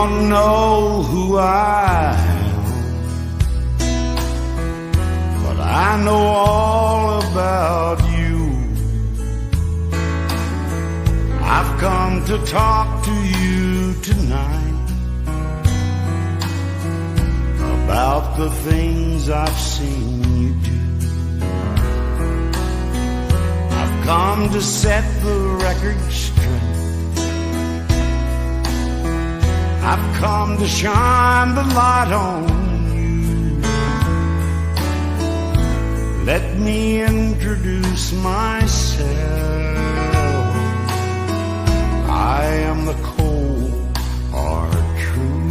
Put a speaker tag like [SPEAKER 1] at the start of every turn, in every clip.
[SPEAKER 1] don't know who I am, but I know all about you. I've come to talk to you tonight about the things I've seen you do. I've come to set the record straight. I've come to shine the light on you. Let me introduce myself. I am the cold hard truth.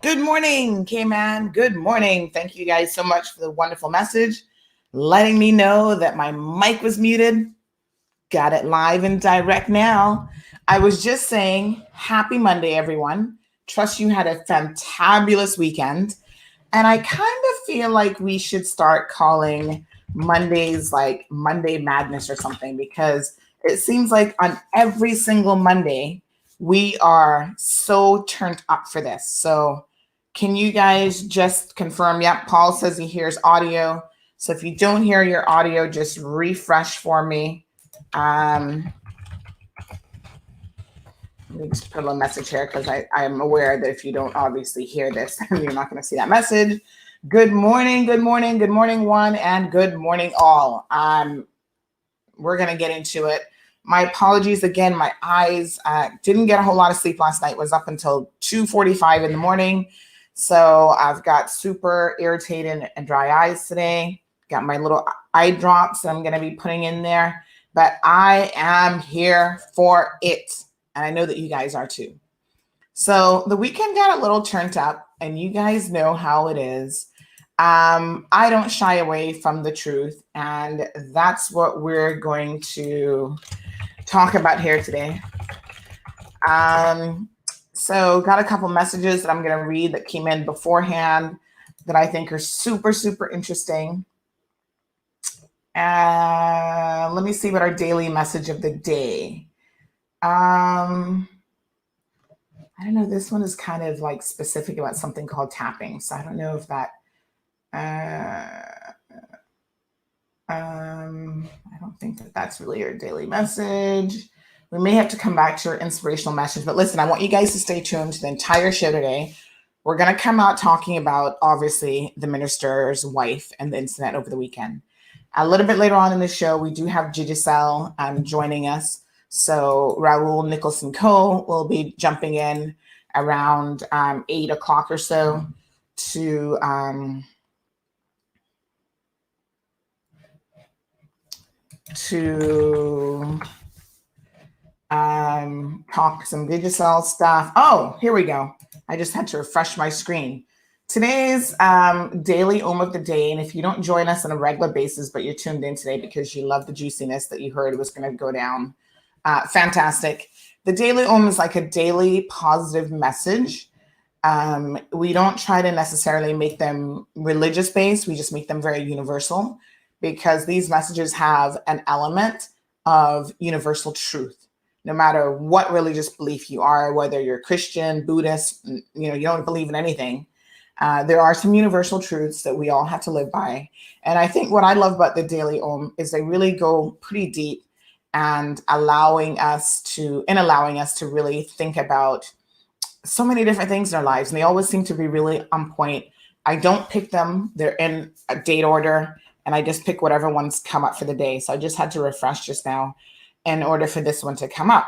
[SPEAKER 2] Good morning, K-Man. Good morning. Thank you guys so much for the wonderful message, letting me know that my mic was muted. Got it live and direct now. I was just saying, happy Monday, everyone. Trust you had a fantabulous weekend. And I kind of feel like we should start calling Mondays like Monday Madness or something, because it seems like on every single Monday, we are so turned up for this. So can you guys just confirm? Yep, Paul says he hears audio. So if you don't hear your audio, just refresh for me. Let me just put a little message here, because I am aware that if you don't obviously hear this, you're not going to see that message. Good morning, good morning, good morning, one, and good morning, all. We're going to get into it. My apologies again. My eyes didn't get a whole lot of sleep last night. Was up until 2:45 in the morning. So I've got super irritated and dry eyes today. Got my little eye drops I'm going to be putting in there. But I am here for it. And I know that you guys are too. So the weekend got a little turned up, and you guys know how it is. I don't shy away from the truth. And that's what we're going to talk about here today. So got a couple messages that I'm going to read that came in beforehand that I think are super, super interesting. Let me see what our daily message of the day. I don't know. This one is kind of like specific about something called tapping. So I don't know if that, I don't think that that's really our daily message. We may have to come back to our inspirational message, but listen, I want you guys to stay tuned to the entire show today. We're going to come out talking about, obviously, the minister's wife and the incident over the weekend. A little bit later on in the show, we do have Digicel joining us. So Raul NIcholson-Coe will be jumping in around 8 o'clock or so to talk some Digicel stuff. Oh, here we go. I just had to refresh my screen. Today's daily of the day, and if you don't join us on a regular basis, but you're tuned in today because you love the juiciness that you heard was going to go down, fantastic. The daily is like a daily positive message. We don't try to necessarily make them religious based. We just make them very universal, because these messages have an element of universal truth. No matter what religious belief you are, whether you're Christian, Buddhist, you don't believe in anything, There are some universal truths that we all have to live by. And I think what I love about the Daily Om is they really go pretty deep and allowing us to really think about so many different things in our lives. And they always seem to be really on point. I don't pick them. They're in a date order, and I just pick whatever ones come up for the day. So I just had to refresh just now in order for this one to come up.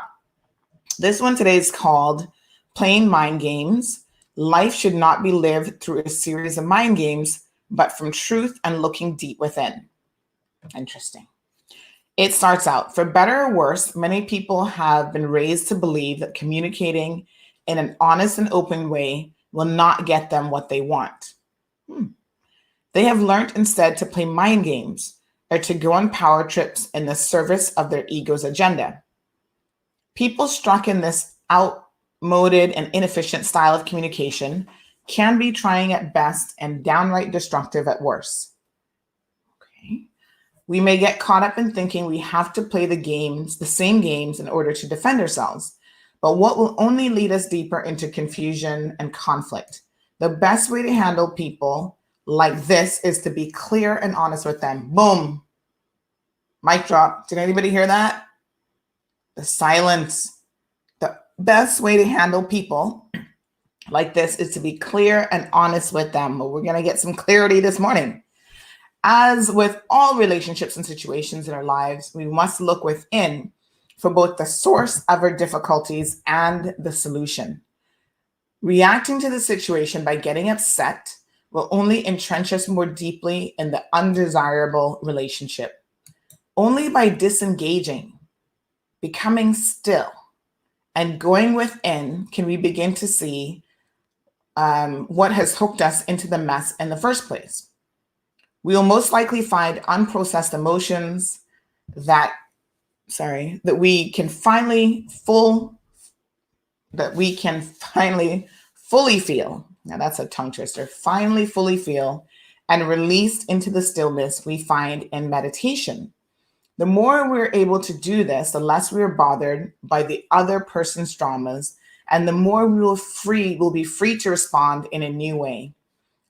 [SPEAKER 2] This one today is called Playing Mind Games. Life should not be lived through a series of mind games, but from truth and looking deep within. Interesting. It starts out, for better or worse, many people have been raised to believe that communicating in an honest and open way will not get them what they want. They have learned instead to play mind games or to go on power trips in the service of their ego's agenda. People struck in this outmoded and inefficient style of communication can be trying at best and downright destructive at worst. Okay. We may get caught up in thinking we have to play the same games in order to defend ourselves, but what will only lead us deeper into confusion and conflict. The best way to handle people like this is to be clear and honest with them. Boom. Mic drop. Did anybody hear that? The silence. The best way to handle people like this is to be clear and honest with them. Well, we're going to get some clarity this morning. As with all relationships and situations in our lives, we must look within for both the source of our difficulties and the solution. Reacting to the situation by getting upset will only entrench us more deeply in the undesirable relationship. Only by disengaging, becoming still, and going within can we begin to see what has hooked us into the mess in the first place. We will most likely find unprocessed emotions that we can finally fully feel. Now that's a tongue twister. Finally fully feel and released into the stillness we find in meditation. The more we're able to do this, the less we are bothered by the other person's dramas, and the more we'll be free to respond in a new way.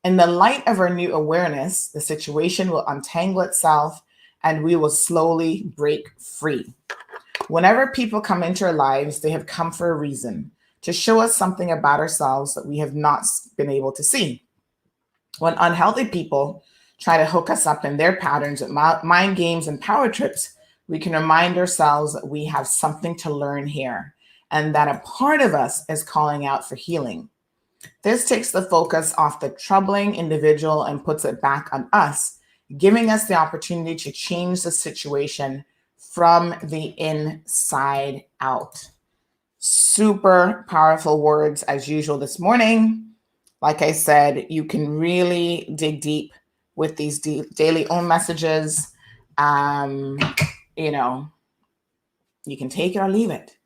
[SPEAKER 2] In the light of our new awareness, the situation will untangle itself and we will slowly break free. Whenever people come into our lives, they have come for a reason, to show us something about ourselves that we have not been able to see. When unhealthy people try to hook us up in their patterns of mind games and power trips, we can remind ourselves that we have something to learn here and that a part of us is calling out for healing. This takes the focus off the troubling individual and puts it back on us, giving us the opportunity to change the situation from the inside out. Super powerful words as usual this morning. Like I said, you can really dig deep with these daily own messages. You can take it or leave it.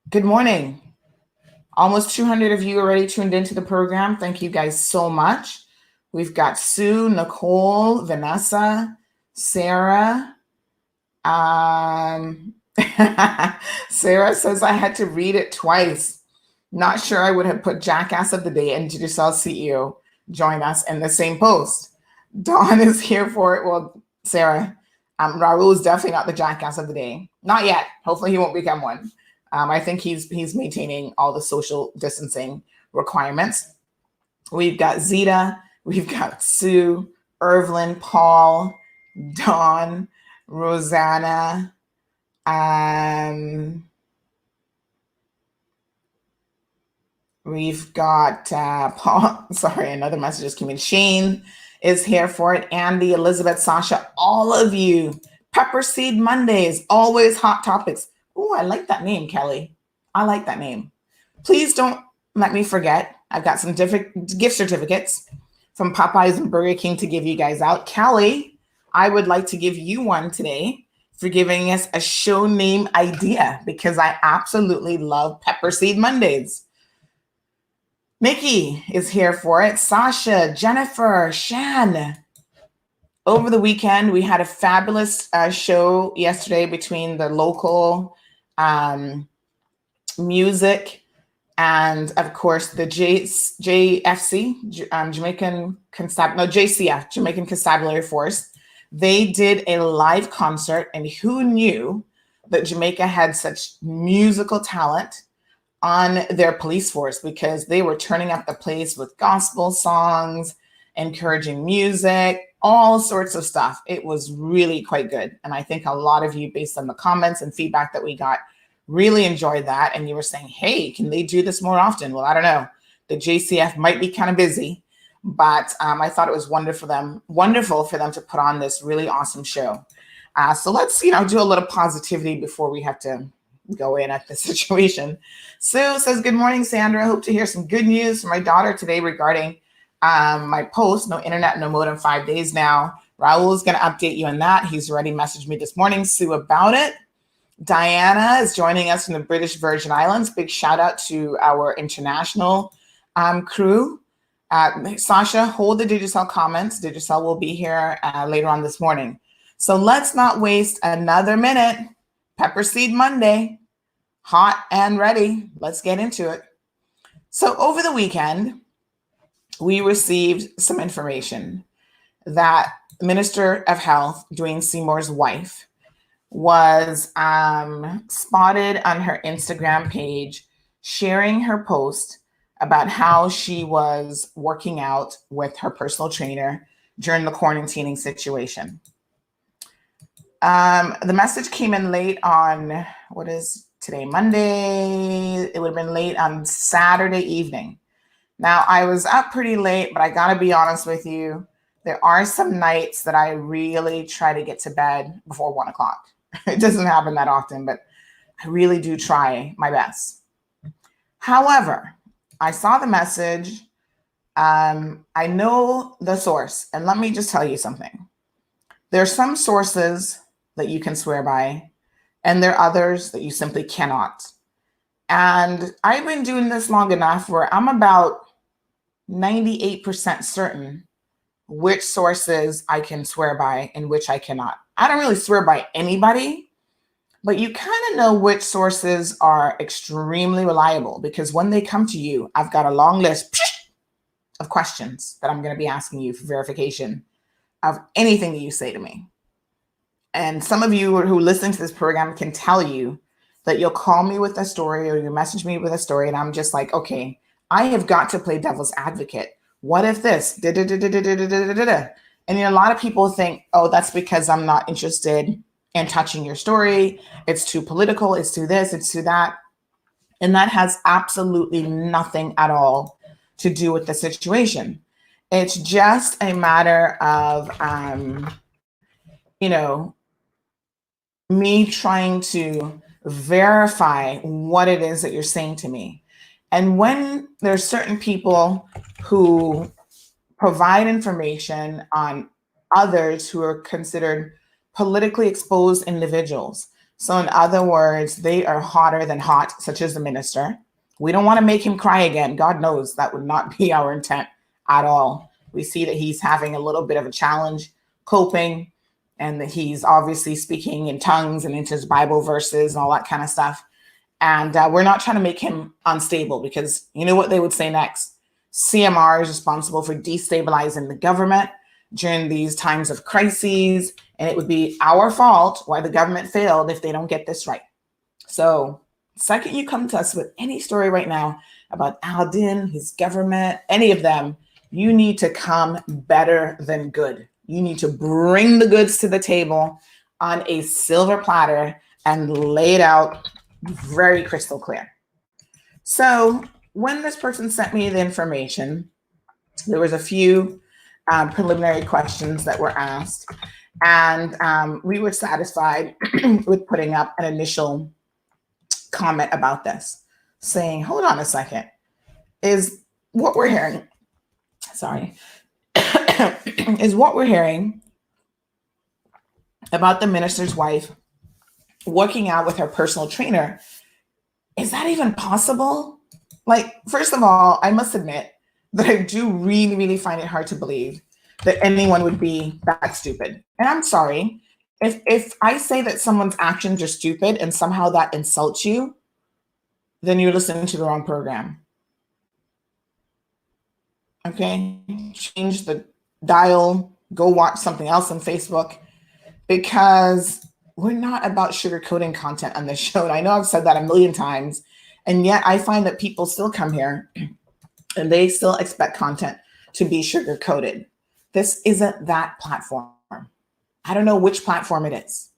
[SPEAKER 2] Good morning. Almost 200 of you already tuned into the program. Thank you guys so much. We've got Sue, Nicole, Vanessa, Sarah. Sarah says I had to read it twice. Not sure I would have put Jackass of the Day and Digicel CEO join us in the same post. Dawn is here for it. Well, Sarah, Raul is definitely not the Jackass of the Day. Not yet. Hopefully he won't become one. I think he's maintaining all the social distancing requirements. We've got Zeta, we've got Sue, Irvlyn, Paul, Dawn, Rosanna, we've got Paul. Sorry, another message just came in. Shane is here for it. Andy, Elizabeth, Sasha, all of you. Pepper Seed Mondays, always hot topics. Oh, I like that name, Kelly. I like that name. Please don't let me forget. I've got some different gift certificates from Popeyes and Burger King to give you guys out. Kelly, I would like to give you one today for giving us a show name idea because I absolutely love Pepper Seed Mondays. Mickey is here for it. Sasha, Jennifer, Shan. Over the weekend, we had a fabulous show yesterday between the local music And of course, the JFC, Jamaican JCF, Jamaican Constabulary Force, they did a live concert. And who knew that Jamaica had such musical talent on their police force, because they were turning up the place with gospel songs, encouraging music, all sorts of stuff. It was really quite good. And I think a lot of you, based on the comments and feedback that we got, really enjoyed that. And you were saying, hey, can they do this more often? Well, I don't know. The JCF might be kind of busy, but I thought it was wonderful for them to put on this really awesome show. So let's, do a little positivity before we have to go in at the situation. Sue says, good morning, Sandra. Hope to hear some good news from my daughter today regarding my post, no internet, no modem, 5 days now. Raul is going to update you on that. He's already messaged me this morning, Sue, about it. Diana is joining us from the British Virgin Islands. Big shout out to our international crew. Sasha, hold the Digicel comments. Digicel will be here later on this morning. So let's not waste another minute. Pepper Seed Monday, hot and ready. Let's get into it. So over the weekend, we received some information that Minister of Health, Dwayne Seymour's wife, was spotted on her Instagram page sharing her post about how she was working out with her personal trainer during the quarantining situation. The message came in late on, what is today, Monday? It would have been late on Saturday evening. Now, I was up pretty late, but I got to be honest with you. There are some nights that I really try to get to bed before 1 o'clock. It doesn't happen that often, but I really do try my best. However, I saw the message. I know the source, and let me just tell you something. There are some sources that you can swear by, and there are others that you simply cannot. And I've been doing this long enough where I'm about 98% certain which sources I can swear by and which I cannot. I don't really swear by anybody, but you kind of know which sources are extremely reliable, because when they come to you, I've got a long list of questions that I'm going to be asking you for verification of anything that you say to me. And some of you who listen to this program can tell you that you'll call me with a story or you message me with a story, and I'm just like, okay, I have got to play devil's advocate. What if this? And a lot of people think, oh, that's because I'm not interested in touching your story. It's too political. It's too this. It's too that. And that has absolutely nothing at all to do with the situation. It's just a matter of, me trying to verify what it is that you're saying to me. And when there's certain people who provide information on others who are considered politically exposed individuals, so in other words, they are hotter than hot, such as the minister, we don't want to make him cry again. God knows that would not be our intent at all. We see that he's having a little bit of a challenge coping, and that he's obviously speaking in tongues and into his Bible verses and all that kind of stuff. And we're not trying to make him unstable, because you know what they would say next? CMR is responsible for destabilizing the government during these times of crises, and it would be our fault why the government failed if they don't get this right. So the second you come to us with any story right now about Aldin, his government, any of them, you need to come better than good. You need to bring the goods to the table on a silver platter and lay it out very crystal clear. So when this person sent me the information, there was a few preliminary questions that were asked, and we were satisfied with putting up an initial comment about this, saying, hold on a second, is what we're hearing, is what we're hearing about the minister's wife working out with her personal trainer, is that even possible? Like, first of all, I must admit that I do really, really find it hard to believe that anyone would be that stupid. And I'm sorry, if I say that someone's actions are stupid and somehow that insults you, then you're listening to the wrong program. Okay, change the dial, go watch something else on Facebook, because we're not about sugarcoating content on this show. And I know I've said that a million times, and yet I find that people still come here and they still expect content to be sugarcoated. This isn't that platform. I don't know which platform it is.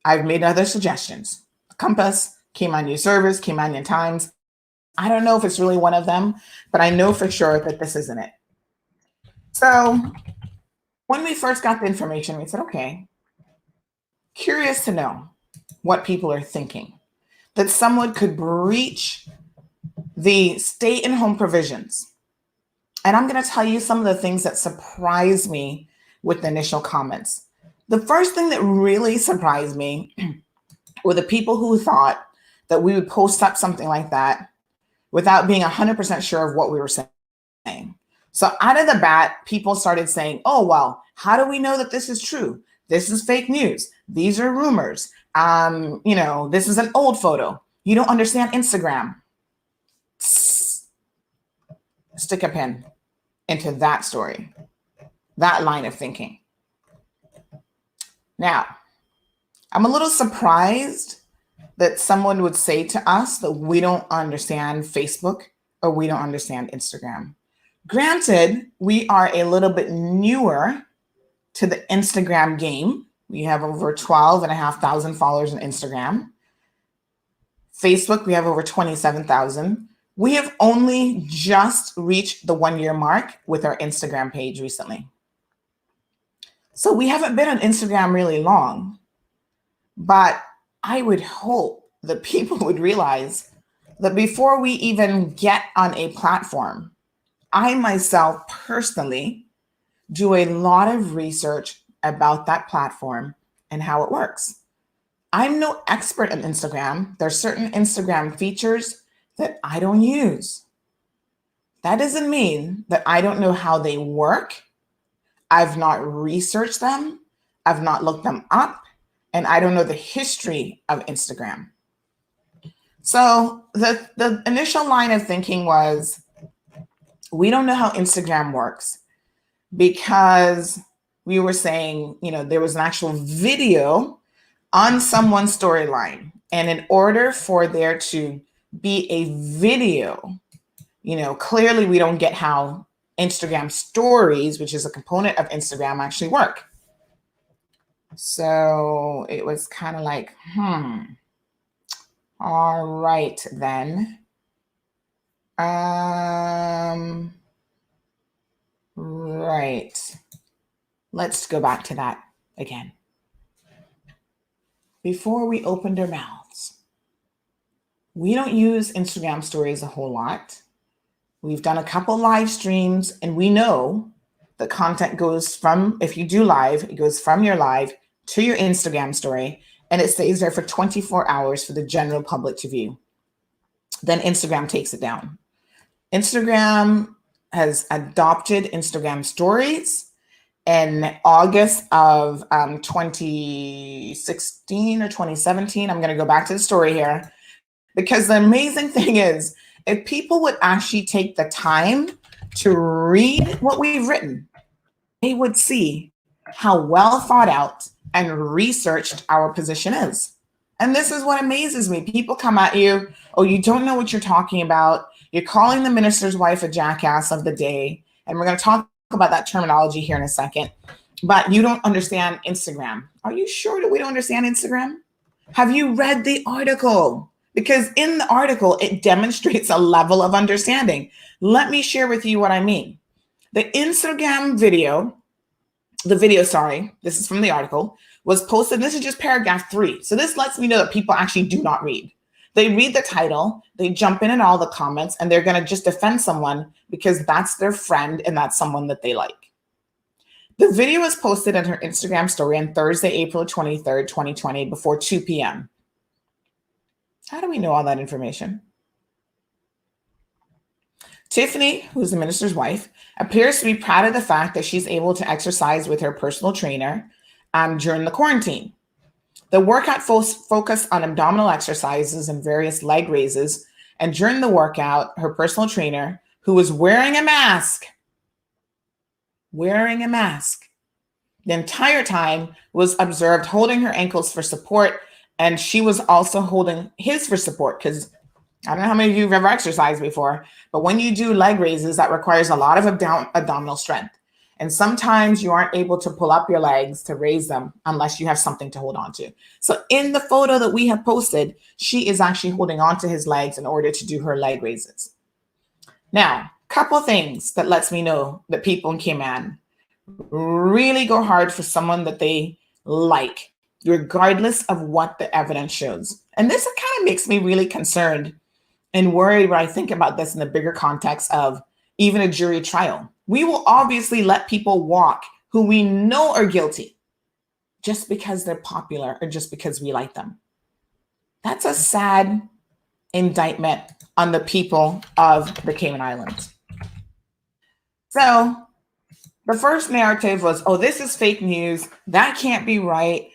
[SPEAKER 2] I've made other suggestions. Compass, Cayman News Service, Cayman Times. I don't know if it's really one of them, but I know for sure that this isn't it. So when we first got the information, we said, okay, curious to know what people are thinking, that someone could breach the stay in home provisions. And I'm going to tell you some of the things that surprised me with the initial comments. The first thing that really surprised me were the people who thought that we would post up something like that without being 100% sure of what we were saying. So out of the bat, people started saying, oh, well, how do we know that this is true? This is fake news. These are rumors. This is an old photo. You don't understand Instagram. Stick a pin into that story, that line of thinking. Now, I'm a little surprised that someone would say to us that we don't understand Facebook or we don't understand Instagram. Granted, we are a little bit newer to the Instagram game. We have over 12,500 followers on Instagram. Facebook, we have over 27,000. We have only just reached the 1-year mark with our Instagram page recently. So we haven't been on Instagram really long, but I would hope that people would realize that before we even get on a platform, I myself personally do a lot of research about that platform and how it works. I'm no expert on Instagram. There are certain Instagram features that I don't use. That doesn't mean that I don't know how they work. I've not researched them. I've not looked them up, and I don't know the history of Instagram. So the initial line of thinking was, we don't know how Instagram works, because we were saying, there was an actual video on someone's storyline. And in order for there to be a video, clearly we don't get how Instagram stories, which is a component of Instagram, actually work. So it was kind of like, all right then. Right. Let's go back to that again. Before we opened our mouths, we don't use Instagram stories a whole lot. We've done a couple live streams, and we know the content goes from, if you do live, it goes from your live to your Instagram story, and it stays there for 24 hours for the general public to view. Then Instagram takes it down. Instagram has adopted Instagram stories in August of 2016 or 2017. I'm going to go back to the story here, because the amazing thing is, if people would actually take the time to read what we've written, they would see how well thought out and researched our position is. And this is what amazes me. People come at you, oh, you don't know what you're talking about. You're calling the minister's wife a jackass of the day. And we're going to talk about that terminology here in a second. But you don't understand Instagram. Are you sure that we don't understand Instagram? Have you read the article? Because in the article, it demonstrates a level of understanding. Let me share with you what I mean. The Instagram video, this is from the article, was posted. This is just paragraph 3. So this lets me know that people actually do not read. They read the title, they jump in all the comments, and they're going to just defend someone because that's their friend and that's someone that they like. The video was posted on her Instagram story on Thursday, April 23rd, 2020, before 2 p.m. How do we know all that information? Tiffany, who's the minister's wife, appears to be proud of the fact that she's able to exercise with her personal trainer during the quarantine. The workout focused on abdominal exercises and various leg raises And during the workout, her personal trainer, who was wearing a mask, the entire time was observed holding her ankles for support. And she was also holding his for support, because I don't know how many of you have ever exercised before, but when you do leg raises, that requires a lot of abdominal strength. And sometimes you aren't able to pull up your legs to raise them unless you have something to hold on to. So in the photo that we have posted, she is actually holding on to his legs in order to do her leg raises. Now, couple things that lets me know that people in Cayman really go hard for someone that they like, regardless of what the evidence shows. And this kind of makes me really concerned and worried when I think about this in the bigger context of even a jury trial. We will obviously let people walk who we know are guilty just because they're popular or just because we like them. That's a sad indictment on the people of the Cayman Islands. So the first narrative was, oh, this is fake news. That can't be right.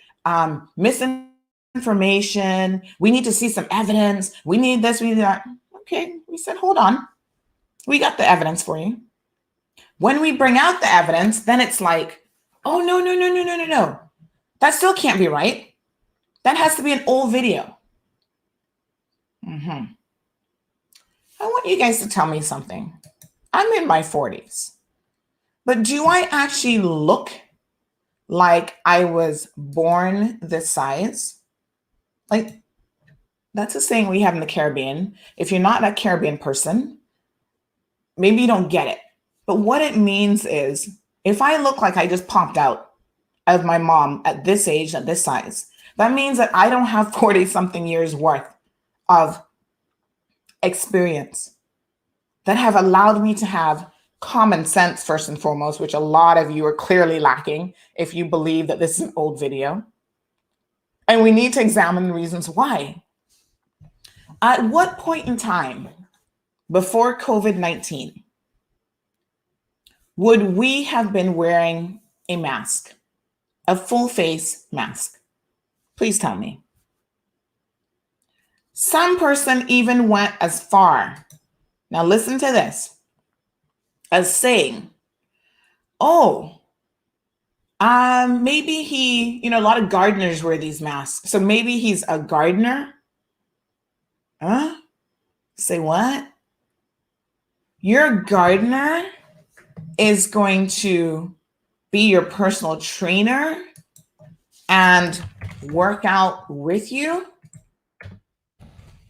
[SPEAKER 2] Misinformation. We need to see some evidence. We need this, we need that. Okay, we said, hold on. We got the evidence for you. When we bring out the evidence, then it's like, oh, no. That still can't be right. That has to be an old video. I want you guys to tell me something. I'm in my 40s, but do I actually look like I was born this size? Like, that's a saying we have in the Caribbean. If you're not a Caribbean person, maybe you don't get it. But what it means is, if I look like I just popped out of my mom at this age, at this size, that means that I don't have 40-something years worth of experience that have allowed me to have common sense, first and foremost, which a lot of you are clearly lacking if you believe that this is an old video. And we need to examine the reasons why. At what point in time before COVID-19 would we have been wearing a mask, a full face mask? Please tell me. Some person even went as far, now listen to this, as saying, oh, maybe he, a lot of gardeners wear these masks. So maybe he's a gardener. Huh? Say what? Your gardener is going to be your personal trainer and work out with you?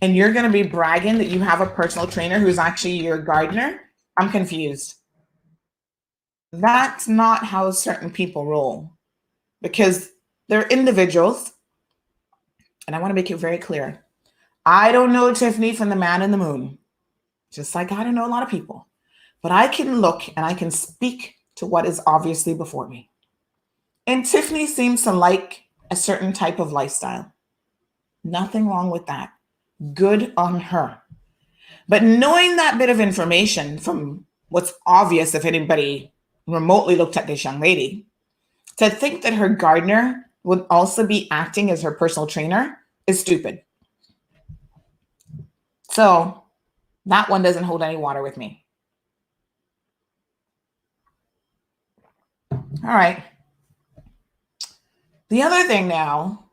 [SPEAKER 2] And you're going to be bragging that you have a personal trainer who's actually your gardener? I'm confused. That's not how certain people roll, because they're individuals. And I want to make it very clear. I don't know Tiffany from the Man in the Moon, just like I don't know a lot of people, but I can look and I can speak to what is obviously before me. And Tiffany seems to like a certain type of lifestyle. Nothing wrong with that. Good on her. But knowing that bit of information from what's obvious, if anybody remotely looked at this young lady, to think that her gardener would also be acting as her personal trainer is stupid. So that one doesn't hold any water with me. All right. The other thing now,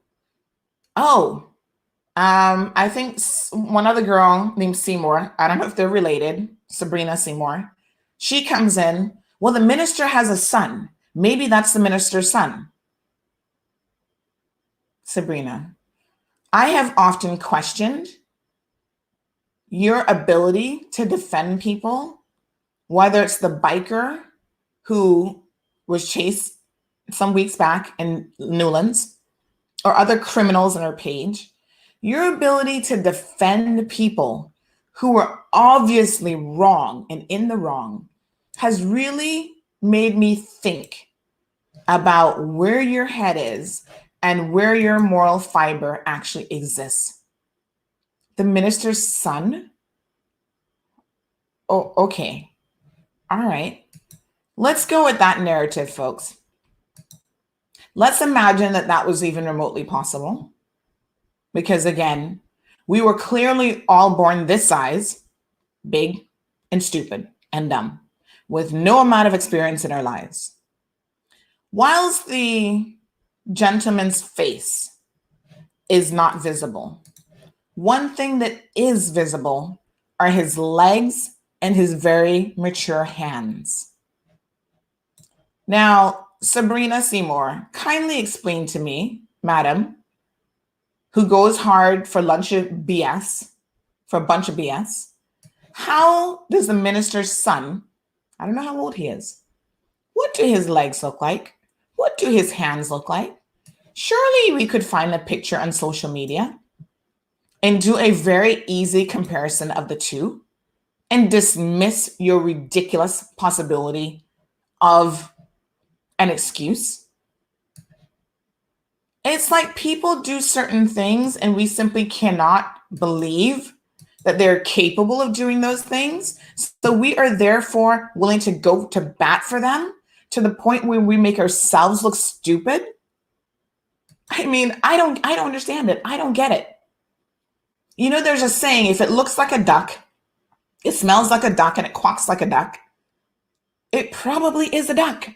[SPEAKER 2] I think one other girl named Seymour, I don't know if they're related, Sabrina Seymour, she comes in, well, the minister has a son. Maybe that's the minister's son. Sabrina, I have often questioned your ability to defend people, whether it's the biker who was chased some weeks back in Newlands or other criminals on her page. Your ability to defend people who were obviously wrong and in the wrong has really made me think about where your head is and where your moral fiber actually exists. The minister's son? Oh, okay. All right. Let's go with that narrative, folks. Let's imagine that that was even remotely possible. Because again, We were clearly all born this size, big and stupid and dumb, with no amount of experience in our lives. Whilst the gentleman's face is not visible, one thing that is visible are his legs and his very mature hands. Now, Sabrina Seymour, kindly explain to me, madam, who goes hard for lunch of BS, for a bunch of BS, how does the minister's son, I don't know how old he is, what do his legs look like? What do his hands look like? Surely we could find a picture on social media and do a very easy comparison of the two and dismiss your ridiculous possibility of an excuse. It's like people do certain things and we simply cannot believe that they're capable of doing those things. So we are therefore willing to go to bat for them to the point where we make ourselves look stupid. I mean, I don't understand it. I don't get it. You know, there's a saying, if it looks like a duck, it smells like a duck, and it quacks like a duck, it probably is a duck.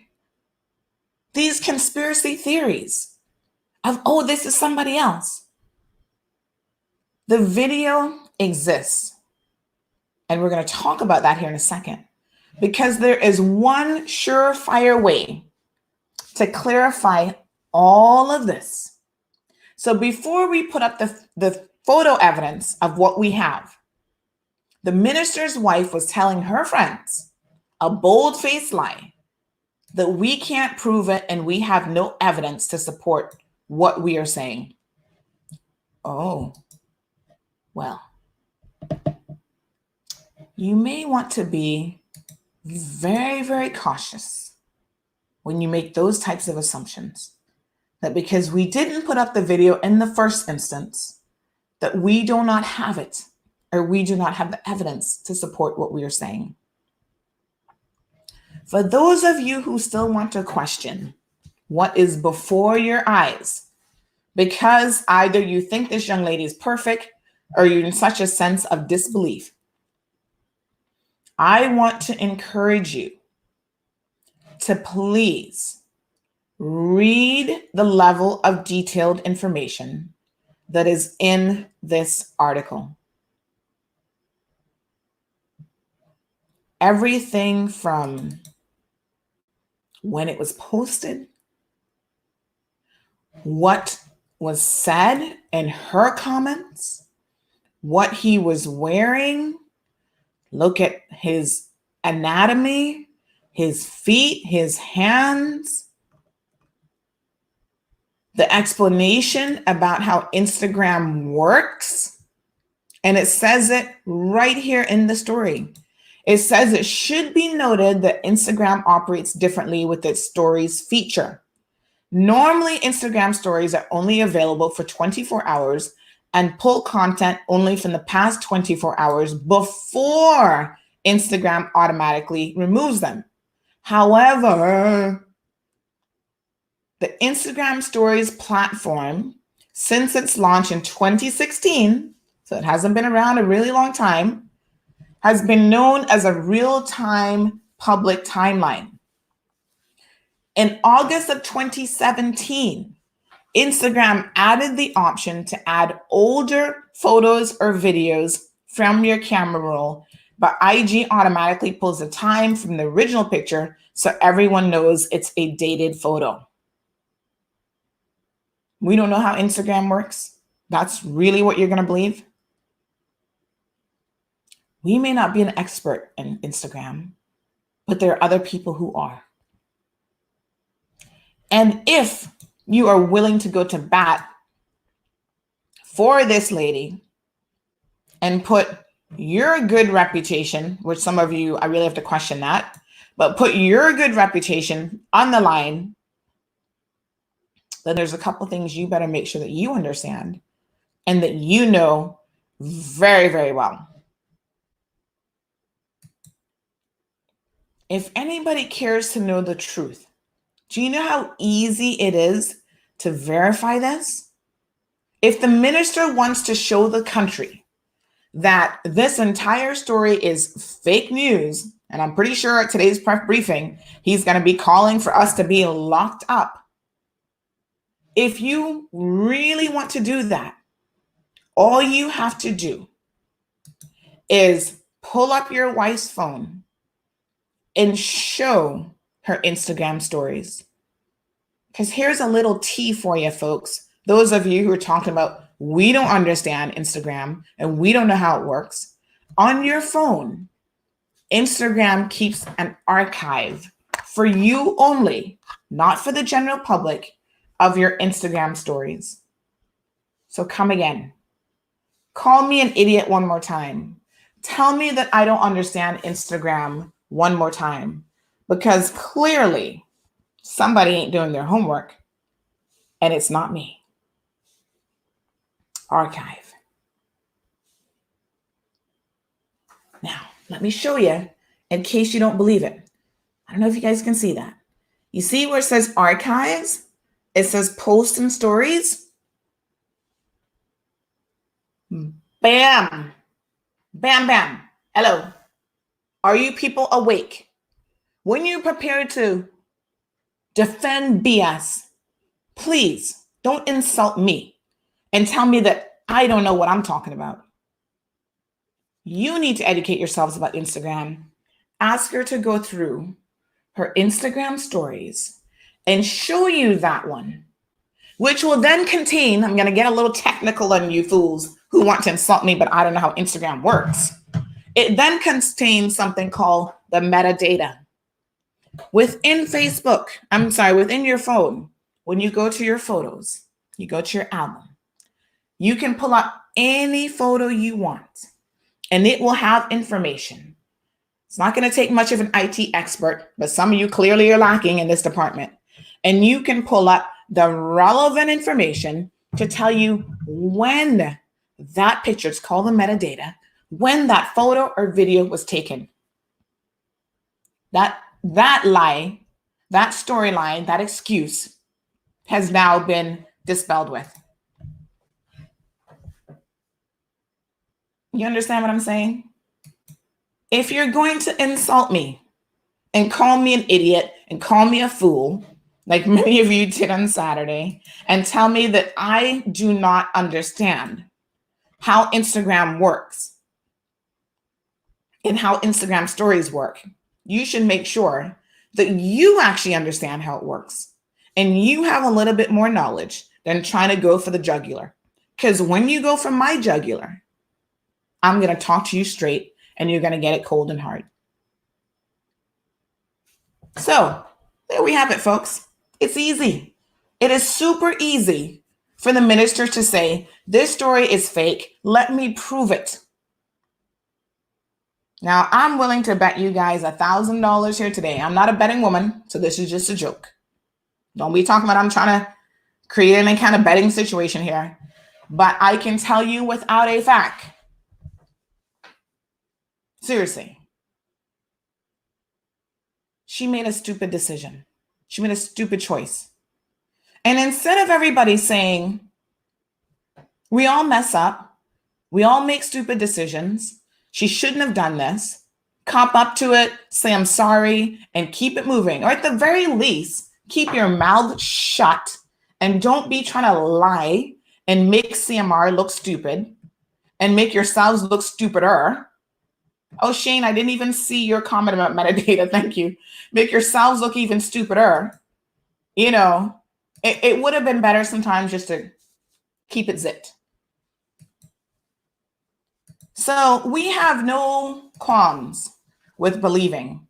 [SPEAKER 2] These conspiracy theories of, oh, this is somebody else. The video exists. And we're going to talk about that here in a second, because there is one surefire way to clarify all of this. So before we put up the photo evidence of what we have, the minister's wife was telling her friends a bold-faced lie that we can't prove it and we have no evidence to support what we are saying. Oh, well, you may want to be very, very cautious when you make those types of assumptions, that because we didn't put up the video in the first instance, that we do not have it, or we do not have the evidence to support what we are saying. For those of you who still want to question what is before your eyes, because either you think this young lady is perfect or you're in such a sense of disbelief, I want to encourage you to please read the level of detailed information that is in this article. Everything from when it was posted, what was said in her comments, what he was wearing, look at his anatomy, his feet, his hands, the explanation about how Instagram works. And it says it right here in the story. It says it should be noted that Instagram operates differently with its stories feature. Normally, Instagram stories are only available for 24 hours and pull content only from the past 24 hours before Instagram automatically removes them. However, the Instagram Stories platform, since its launch in 2016, so it hasn't been around a really long time, has been known as a real-time public timeline. In August of 2017, Instagram added the option to add older photos or videos from your camera roll, but IG automatically pulls the time from the original picture so everyone knows it's a dated photo. We don't know how Instagram works. That's really what you're going to believe? We may not be an expert in Instagram, but there are other people who are. And if you are willing to go to bat for this lady and put your good reputation, which some of you, I really have to question that, but put your good reputation on the line, then there's a couple things you better make sure that you understand and that you know very, very well. If anybody cares to know the truth, do you know how easy it is to verify this? If the minister wants to show the country that this entire story is fake news, and I'm pretty sure at today's press briefing, he's going to be calling for us to be locked up. If you really want to do that, all you have to do is pull up your wife's phone and show her Instagram stories. Because here's a little tea for you, folks. Those of you who are talking about, we don't understand Instagram and we don't know how it works. On your phone, Instagram keeps an archive for you only, not for the general public, of your Instagram stories. So come again. Call me an idiot one more time. Tell me that I don't understand Instagram one more time, because clearly somebody ain't doing their homework, and it's not me. Archive. Now, let me show you in case you don't believe it. I don't know if you guys can see that. You see where it says archives? It says posts and stories. Bam. Bam, bam. Hello. Are you people awake? When you prepare to defend BS, please don't insult me and tell me that I don't know what I'm talking about. You need to educate yourselves about Instagram. Ask her to go through her Instagram stories and show you that one, which will then contain, I'm going to get a little technical on you fools who want to insult me, but I don't know how Instagram works. It then contains something called the metadata. Within within your phone, when you go to your photos, you go to your album, you can pull up any photo you want, and it will have information. It's not going to take much of an IT expert, but some of you clearly are lacking in this department. And you can pull up the relevant information to tell you when that picture, it's called the metadata, when that photo or video was taken. That lie, that storyline, that excuse has now been dispelled with. You understand what I'm saying? If you're going to insult me and call me an idiot and call me a fool, like many of you did on Saturday, and tell me that I do not understand how Instagram works and how Instagram stories work, you should make sure that you actually understand how it works and you have a little bit more knowledge than trying to go for the jugular. Because when you go for my jugular, I'm going to talk to you straight and you're going to get it cold and hard. So there we have it, folks. It's easy. It is super easy for the minister to say, this story is fake. Let me prove it. Now, I'm willing to bet you guys $1,000 here today. I'm not a betting woman, so this is just a joke. Don't be talking about I'm trying to create any kind of betting situation here. But I can tell you without a fact. Seriously. She made a stupid decision. She made a stupid choice. And instead of everybody saying, we all mess up, we all make stupid decisions, she shouldn't have done this, cop up to it, say I'm sorry, and keep it moving. Or at the very least, keep your mouth shut and don't be trying to lie and make CMR look stupid and make yourselves look stupider. Oh, Shane, I didn't even see your comment about metadata. Thank you. Make yourselves look even stupider. You know, it would have been better sometimes just to keep it zipped. So we have no qualms with believing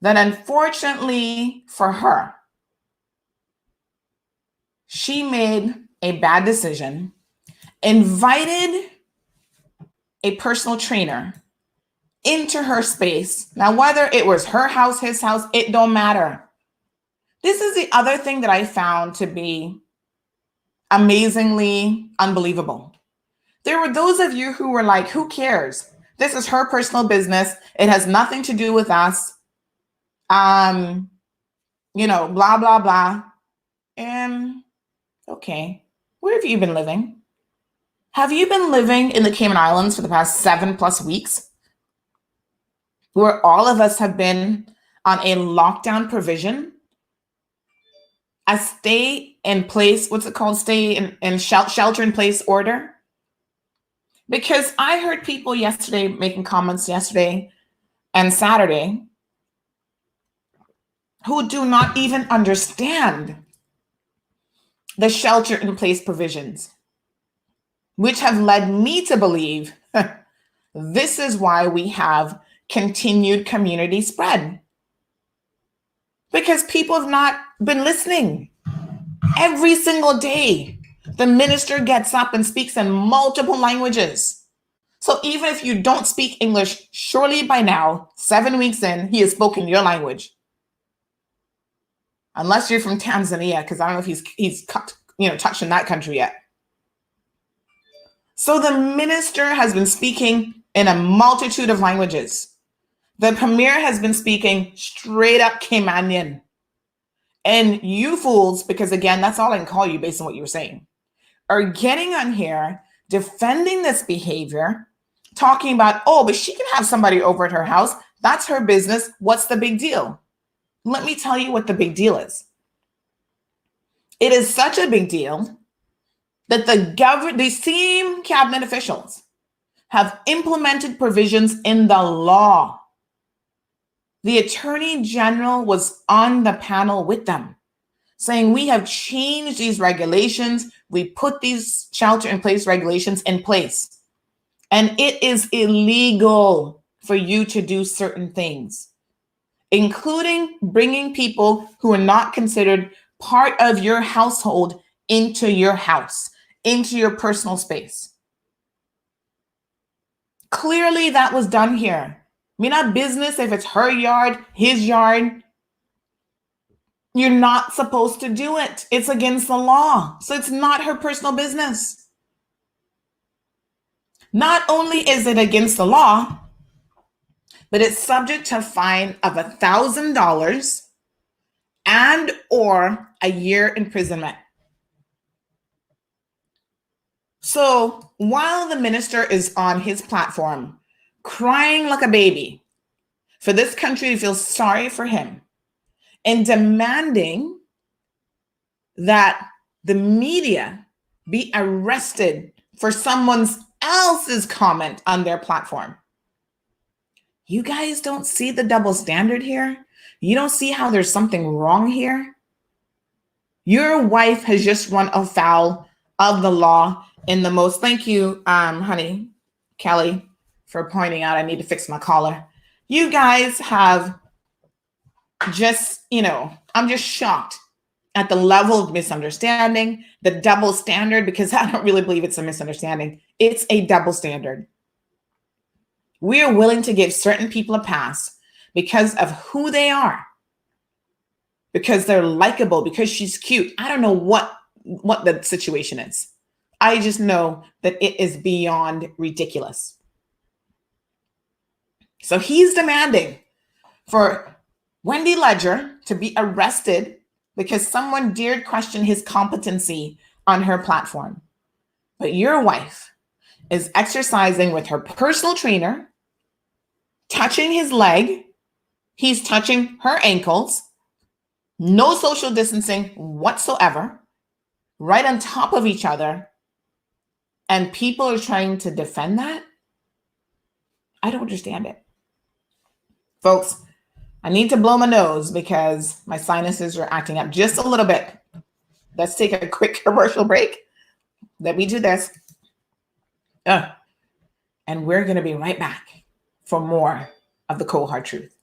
[SPEAKER 2] that unfortunately for her, she made a bad decision, invited a personal trainer into her space. Now, whether it was her house, his house, it don't matter. This is the other thing that I found to be amazingly unbelievable. There were those of you who were like, who cares? This is her personal business. It has nothing to do with us. You know, blah, blah, blah. And okay, where have you been living? Have you been living in the Cayman Islands for the past 7+ weeks, where all of us have been on a lockdown provision, a stay in place, what's it called? Stay in shelter in place order? Because I heard people yesterday making comments yesterday and Saturday who do not even understand the shelter in place provisions, which have led me to believe this is why we have continued community spread. Because people have not been listening. Every single day, the minister gets up and speaks in multiple languages. So even if you don't speak English, surely by now, 7 weeks in, he has spoken your language. Unless you're from Tanzania, because I don't know if he's touched in that country yet. So the minister has been speaking in a multitude of languages. The premier has been speaking straight up Caymanian. And you fools, because again, that's all I can call you based on what you were saying, are getting on here, defending this behavior, talking about, oh, but she can have somebody over at her house. That's her business. What's the big deal? Let me tell you what the big deal is. It is such a big deal that these same cabinet officials have implemented provisions in the law. The Attorney General was on the panel with them, saying we have changed these regulations. We put these shelter in place regulations in place. And it is illegal for you to do certain things, including bringing people who are not considered part of your household into your house, into your personal space. Clearly that was done here. I mean, not business if it's her yard, his yard. You're not supposed to do it. It's against the law. So it's not her personal business. Not only is it against the law, but it's subject to a fine of $1,000 and or a year imprisonment. So while the minister is on his platform crying like a baby for this country to feel sorry for him and demanding that the media be arrested for someone else's comment on their platform. You guys don't see the double standard here? You don't see how there's something wrong here? Your wife has just run afoul of the law in the most, thank you, honey, Kelly, for pointing out I need to fix my collar. You guys have just, I'm just shocked at the level of misunderstanding, the double standard, because I don't really believe it's a misunderstanding. It's a double standard. We are willing to give certain people a pass because of who they are, because they're likable, because she's cute. I don't know what the situation is. I just know that it is beyond ridiculous. So he's demanding for Wendy Ledger to be arrested because someone dared question his competency on her platform. But your wife is exercising with her personal trainer, touching his leg. He's touching her ankles. No social distancing whatsoever, right on top of each other. And people are trying to defend that? I don't understand it. Folks, I need to blow my nose because my sinuses are acting up just a little bit. Let's take a quick commercial break. Let me do this. And we're going to be right back for more of the Cold Hard Truth.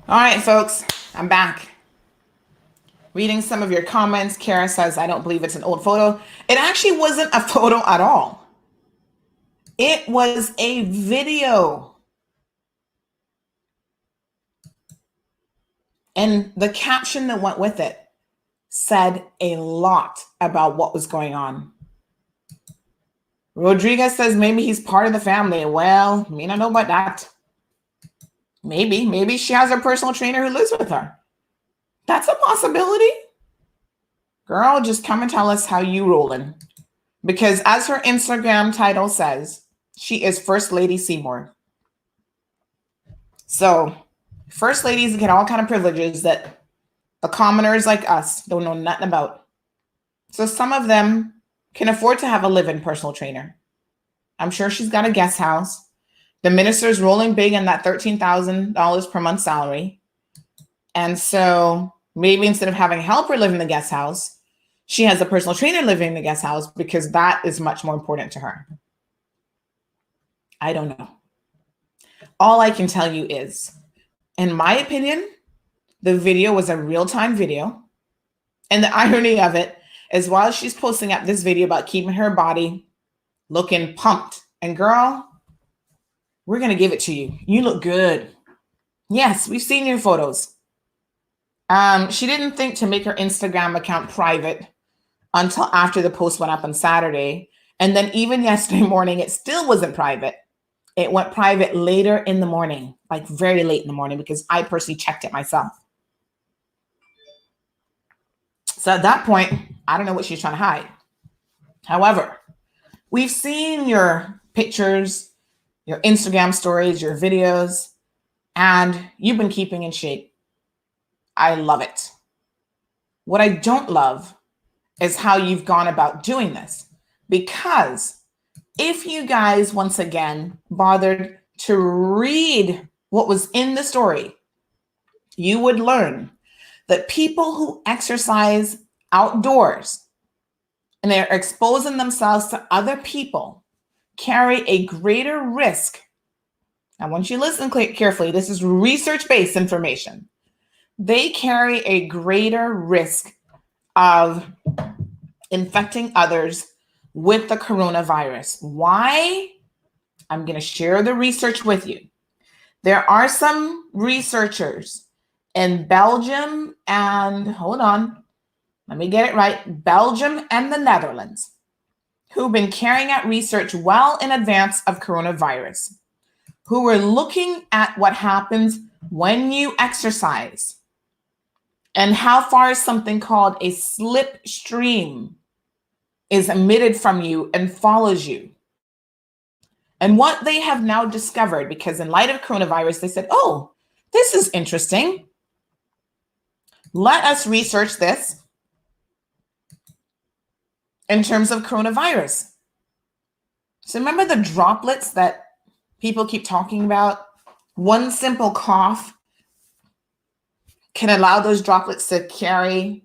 [SPEAKER 2] All right, folks, I'm back. Reading some of your comments. Kara says, I don't believe it's an old photo. It actually wasn't a photo at all. It was a video. And the caption that went with it said a lot about what was going on. Rodriguez says maybe he's part of the family. Well, I don't know about that. Maybe she has a personal trainer who lives with her. That's a possibility. Girl, just come and tell us how you rolling. Because as her Instagram title says, she is First Lady Seymour. So first ladies get all kind of privileges that the commoners like us don't know nothing about. So some of them can afford to have a live-in personal trainer. I'm sure she's got a guest house. The minister's rolling big in that $13,000 per month salary. And so maybe instead of having a helper live in the guest house, she has a personal trainer living in the guest house because that is much more important to her. I don't know. All I can tell you is, in my opinion, the video was a real-time video. And the irony of it is while she's posting up this video about keeping her body looking pumped, and girl, we're going to give it to you. You look good. Yes, we've seen your photos. She didn't think to make her Instagram account private until after the post went up on Saturday. And then even yesterday morning, it still wasn't private. It went private later in the morning, like very late in the morning, because I personally checked it myself. So at that point, I don't know what she's trying to hide. However, we've seen your pictures, your Instagram stories, your videos, and you've been keeping in shape. I love it. What I don't love is how you've gone about doing this. Because if you guys, once again, bothered to read what was in the story, you would learn that people who exercise outdoors and they're exposing themselves to other people carry a greater risk. I want you to listen carefully. This is research-based information. They carry a greater risk of infecting others with the coronavirus. Why? I'm going to share the research with you. There are some researchers in Belgium and, hold on, let me get it right, Belgium and the Netherlands, who've been carrying out research well in advance of coronavirus, who were looking at what happens when you exercise and how far something called a slipstream is emitted from you and follows you. And what they have now discovered, because in light of coronavirus, they said, oh, this is interesting. Let us research this in terms of coronavirus. So remember the droplets that people keep talking about? One simple cough can allow those droplets to carry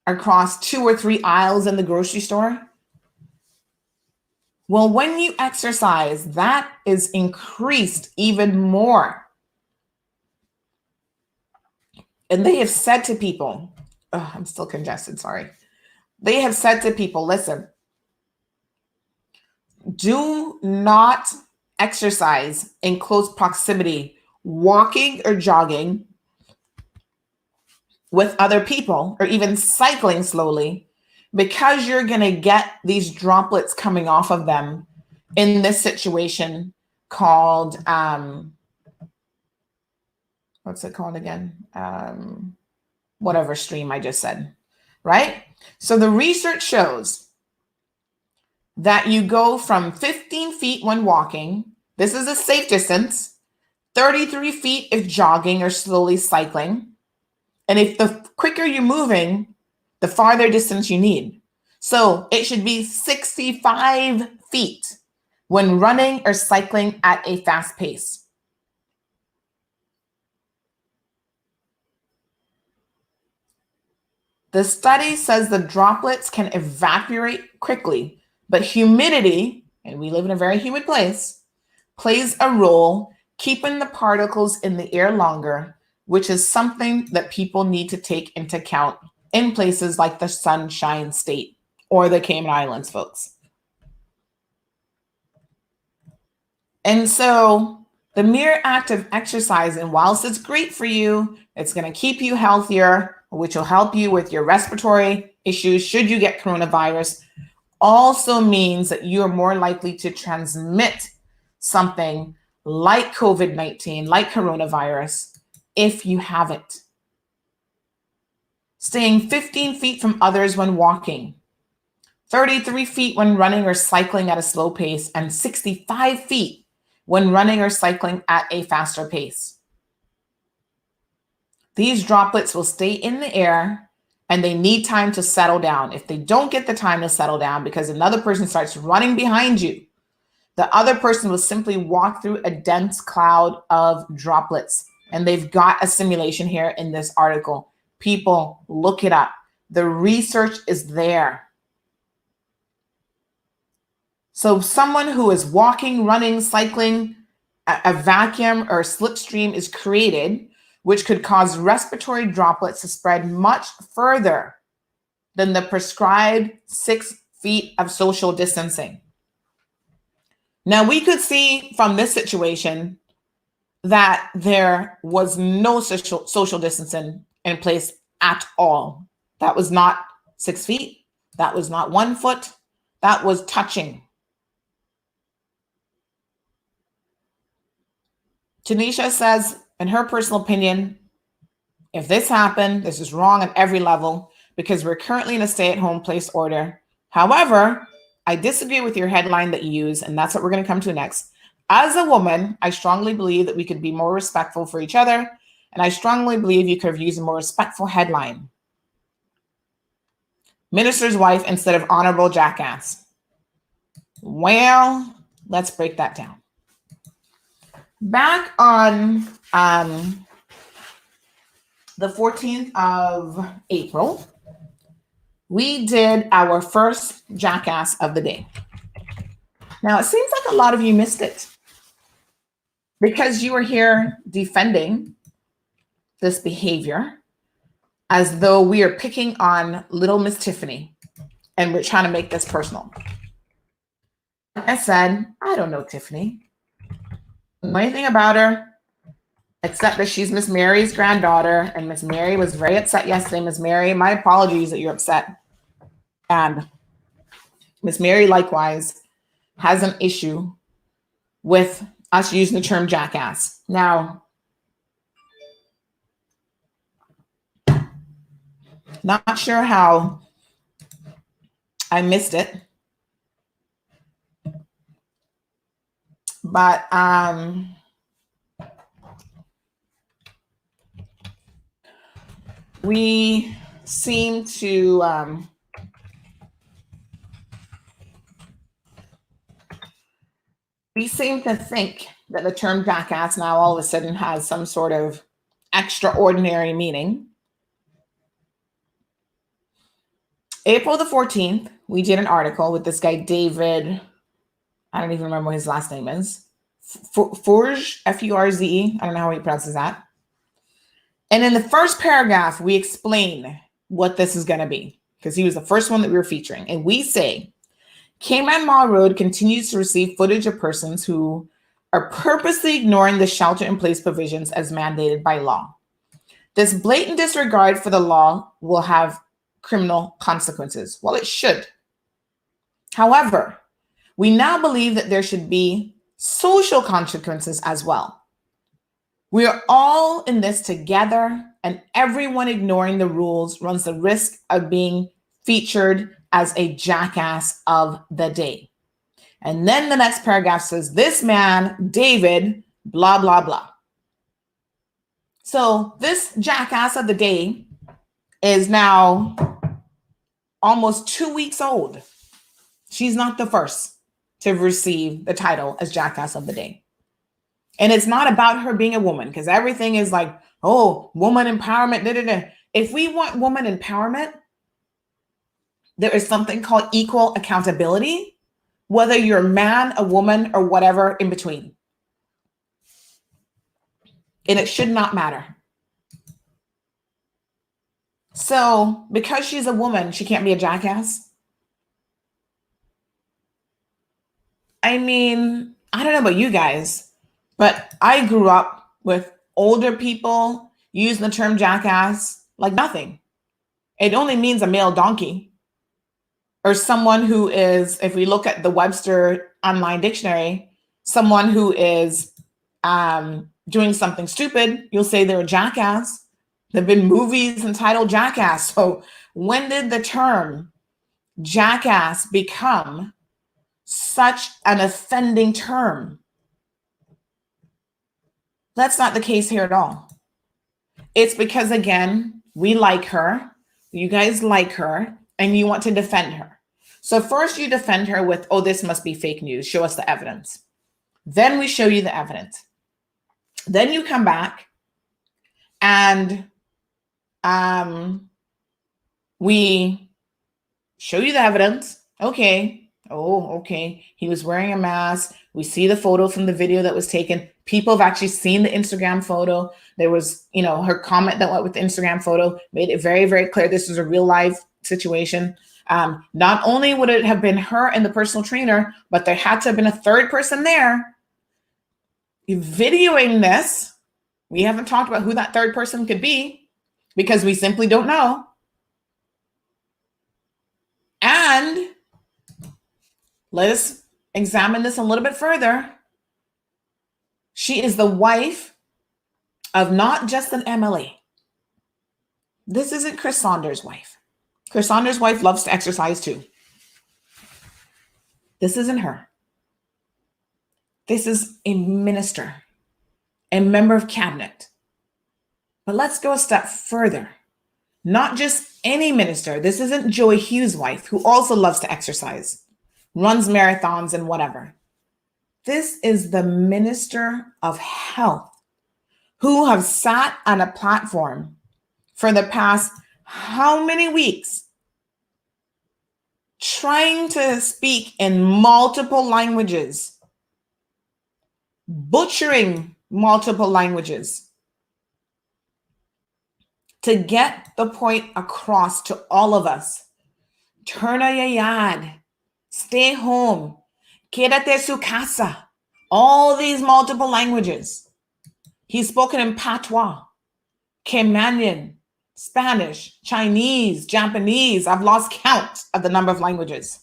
[SPEAKER 2] across 2 or 3 aisles in the grocery store. Well, when you exercise, that is increased even more. And they have said to people, oh, I'm still congested, sorry. They have said to people, listen, do not exercise in close proximity, walking or jogging with other people, or even cycling slowly, because you're going to get these droplets coming off of them in this situation called, what's it called again? Whatever stream I just said, right? So the research shows that you go from 15 feet when walking. This is a safe distance. 33 feet if jogging or slowly cycling. And if the quicker you're moving, the farther distance you need. So it should be 65 feet when running or cycling at a fast pace. The study says the droplets can evaporate quickly, but humidity, and we live in a very humid place, plays a role keeping the particles in the air longer, which is something that people need to take into account in places like the Sunshine State or the Cayman Islands, folks. And so the mere act of exercising, whilst it's great for you, it's going to keep you healthier, which will help you with your respiratory issues should you get coronavirus, also means that you are more likely to transmit something like COVID-19, like coronavirus, if you have it. Staying 15 feet from others when walking, 33 feet when running or cycling at a slow pace, and 65 feet when running or cycling at a faster pace. These droplets will stay in the air and they need time to settle down. If they don't get the time to settle down because another person starts running behind you, the other person will simply walk through a dense cloud of droplets. And they've got a simulation here in this article. People, look it up. The research is there. So someone who is walking, running, cycling, a vacuum or slipstream is created, which could cause respiratory droplets to spread much further than the prescribed 6 feet of social distancing. Now, we could see from this situation that there was no social distancing in place at all. That was not 6 feet. That was not 1 foot. That was touching. Tanisha says, in her personal opinion, if this happened, this is wrong on every level because we're currently in a stay-at-home place order. However, I disagree with your headline that you use, and that's what we're going to come to next. As a woman, I strongly believe that we could be more respectful for each other, and I strongly believe you could have used a more respectful headline. Minister's wife instead of honorable jackass. Well, let's break that down. Back on the 14th of April, we did our first Jackass of the day. Now, it seems like a lot of you missed it because you were here defending this behavior as though we are picking on little Miss Tiffany and we're trying to make this personal. I said, I don't know Tiffany. I don't know anything about her except that she's Miss Mary's granddaughter, and Miss Mary was very upset yesterday. Miss Mary, my apologies that you're upset. And Miss Mary likewise has an issue with us using the term jackass. Now, not sure how I missed it, but we seem to think that the term jackass now all of a sudden has some sort of extraordinary meaning. April the 14th, we did an article with this guy, David. I don't even remember what his last name is. Furze, F-U-R-Z-E. I don't know how he pronounces that. And in the first paragraph, we explain what this is going to be because he was the first one that we were featuring. And we say, Cayman Mall Road continues to receive footage of persons who are purposely ignoring the shelter-in-place provisions as mandated by law. This blatant disregard for the law will have criminal consequences. Well, it should. However, we now believe that there should be social consequences as well. We are all in this together, and everyone ignoring the rules runs the risk of being featured as a jackass of the day. And then the next paragraph says, this man, David, blah, blah, blah. So this jackass of the day is now almost 2 weeks old. She's not the first to receive the title as Jackass of the Day. And it's not about her being a woman because everything is like, oh, woman empowerment. Da, da, da. If we want woman empowerment, there is something called equal accountability, whether you're a man, a woman, or whatever in between. And it should not matter. So because she's a woman, she can't be a jackass? I mean, I don't know about you guys, but I grew up with older people using the term jackass like nothing. It only means a male donkey or someone who is, if we look at the Webster online dictionary, someone who is doing something stupid, you'll say they're a jackass. There have been movies entitled Jackass. So when did the term jackass become such an offending term? That's not the case here at all. It's because, again, we like her, you guys like her, and you want to defend her. So first you defend her with, oh, this must be fake news. Show us the evidence. Then we show you the evidence. Then you come back and we show you the evidence. Okay. Oh, okay. He was wearing a mask. We see the photo from the video that was taken. People have actually seen the Instagram photo. There was, her comment that went with the Instagram photo made it very, very clear this was a real life situation. Not only would it have been her and the personal trainer, but there had to have been a third person there videoing this. We haven't talked about who that third person could be because we simply don't know. And let us examine this a little bit further. She is the wife of not just an MLA. This isn't Chris Saunders' wife. Chris Saunders' wife loves to exercise too. This isn't her. This is a minister, a member of cabinet. But let's go a step further. Not just any minister. This isn't Joy Hughes' wife, who also loves to exercise, runs marathons and whatever. This is the minister of health who have sat on a platform for the past how many weeks trying to speak in multiple languages, butchering multiple languages to get the point across to all of us. Turn a yard, stay home, quédate su casa, all these multiple languages. He's spoken in patois, Caymanian, Spanish, Chinese, Japanese. I've lost count of the number of languages.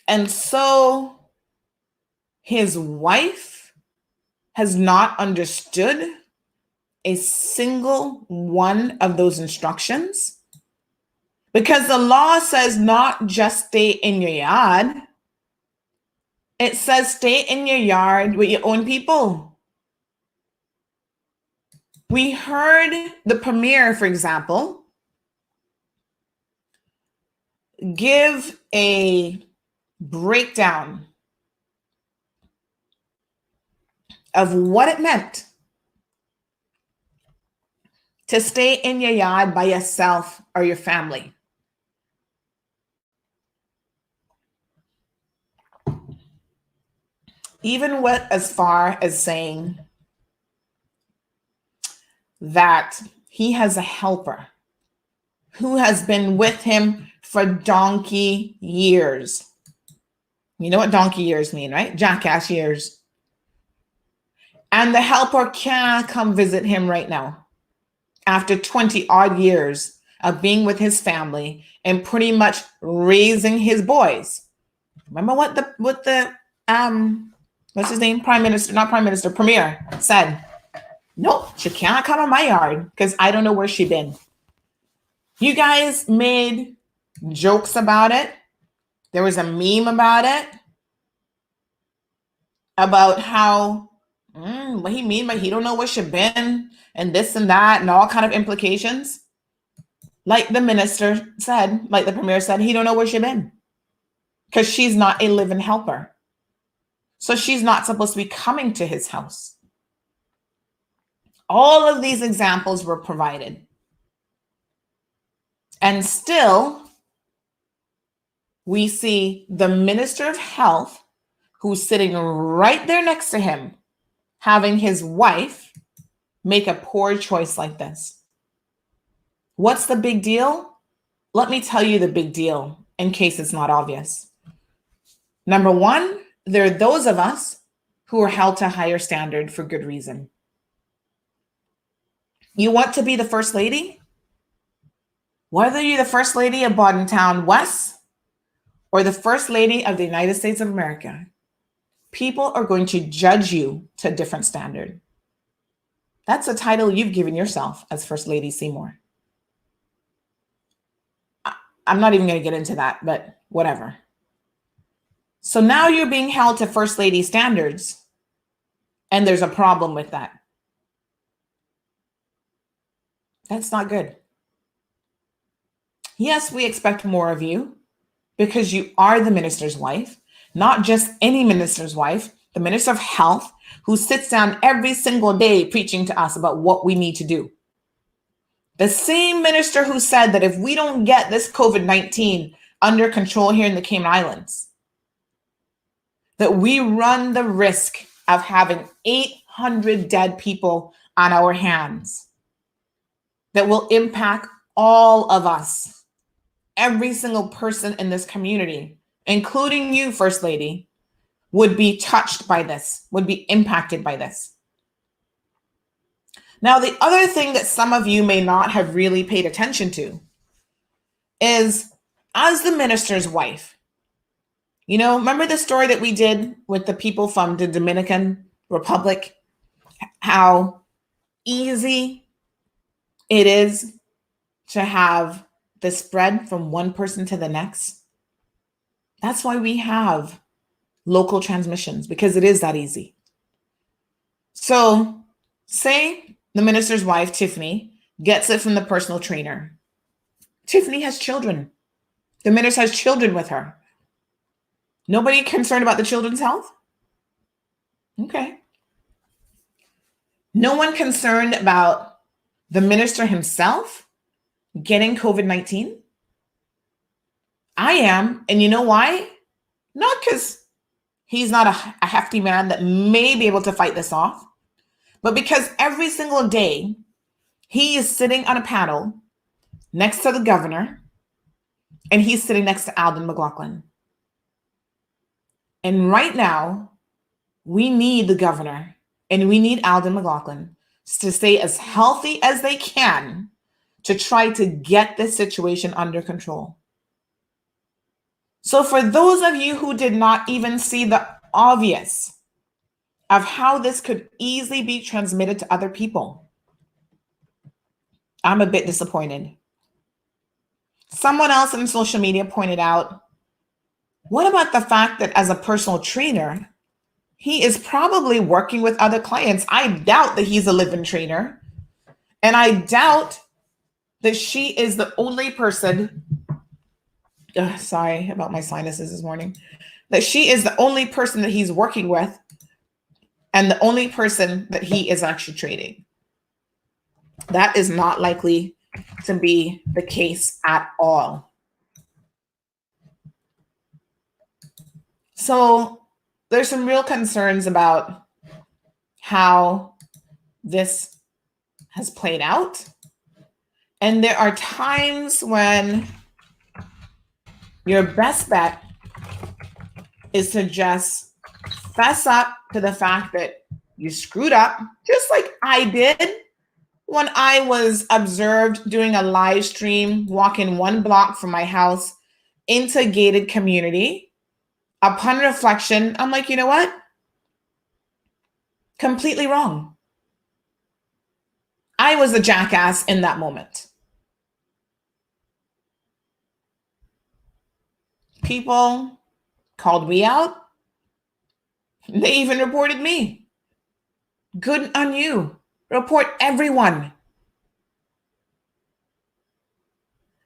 [SPEAKER 2] And so his wife has not understood a single one of those instructions because the law says not just stay in your yard. It says stay in your yard with your own people. We heard the premier, for example, give a breakdown of what it meant to stay in your yard by yourself or your family. Even went as far as saying that he has a helper who has been with him for donkey years. You know what donkey years mean, right? Jackass years. And the helper can't come visit him right now after 20 odd years of being with his family and pretty much raising his boys. Remember what the what's his name? Premier said, nope, she can't come in my yard because I don't know where she been. You guys made jokes about it. There was a meme about it, about how, what he mean by he don't know where she been and this and that and all kind of implications. Like the minister said, like the premier said, he don't know where she been because she's not a living helper. So she's not supposed to be coming to his house. All of these examples were provided. And still, we see the minister of health, who's sitting right there next to him, having his wife make a poor choice like this. What's the big deal? Let me tell you the big deal in case it's not obvious. Number one, there are those of us who are held to a higher standard for good reason. You want to be the first lady? Whether you're the first lady of Town West or the first lady of the United States of America, people are going to judge you to a different standard. That's a title you've given yourself as First Lady Seymour. I'm not even going to get into that, but whatever. So now you're being held to First Lady standards, and there's a problem with that. That's not good. Yes, we expect more of you because you are the minister's wife, not just any minister's wife, the Minister of Health, who sits down every single day preaching to us about what we need to do. The same minister who said that if we don't get this COVID-19 under control here in the Cayman Islands, that we run the risk of having 800 dead people on our hands that will impact all of us, every single person in this community, including you, First Lady, would be touched by this, would be impacted by this. Now, the other thing that some of you may not have really paid attention to is, as the minister's wife, remember the story that we did with the people from the Dominican Republic, how easy it is to have the spread from one person to the next? That's why we have local transmissions, because it is that easy. So say the minister's wife, Tiffany, gets it from the personal trainer. Tiffany has children. The minister has children with her. Nobody concerned about the children's health? Okay. No one concerned about the minister himself getting COVID-19? I am. And you know why? Not because he's not a hefty man that may be able to fight this off, but because every single day he is sitting on a panel next to the governor, and he's sitting next to Alden McLaughlin. And right now, we need the governor and we need Alden McLaughlin to stay as healthy as they can to try to get this situation under control. So for those of you who did not even see the obvious of how this could easily be transmitted to other people, I'm a bit disappointed. Someone else in social media pointed out, what about the fact that as a personal trainer, he is probably working with other clients? I doubt that he's a live-in trainer. And I doubt that she is the only person, sorry about my sinuses this morning, that she is the only person that he's working with and the only person that he is actually trading. That is not likely to be the case at all. So there's some real concerns about how this has played out. And there are times when your best bet is to just fess up to the fact that you screwed up, just like I did when I was observed doing a live stream, walking 1 block from my house into a gated community. Upon reflection, I'm like, you know what? Completely wrong. I was a jackass in that moment. People called me out. They even reported me. Good on you. Report everyone.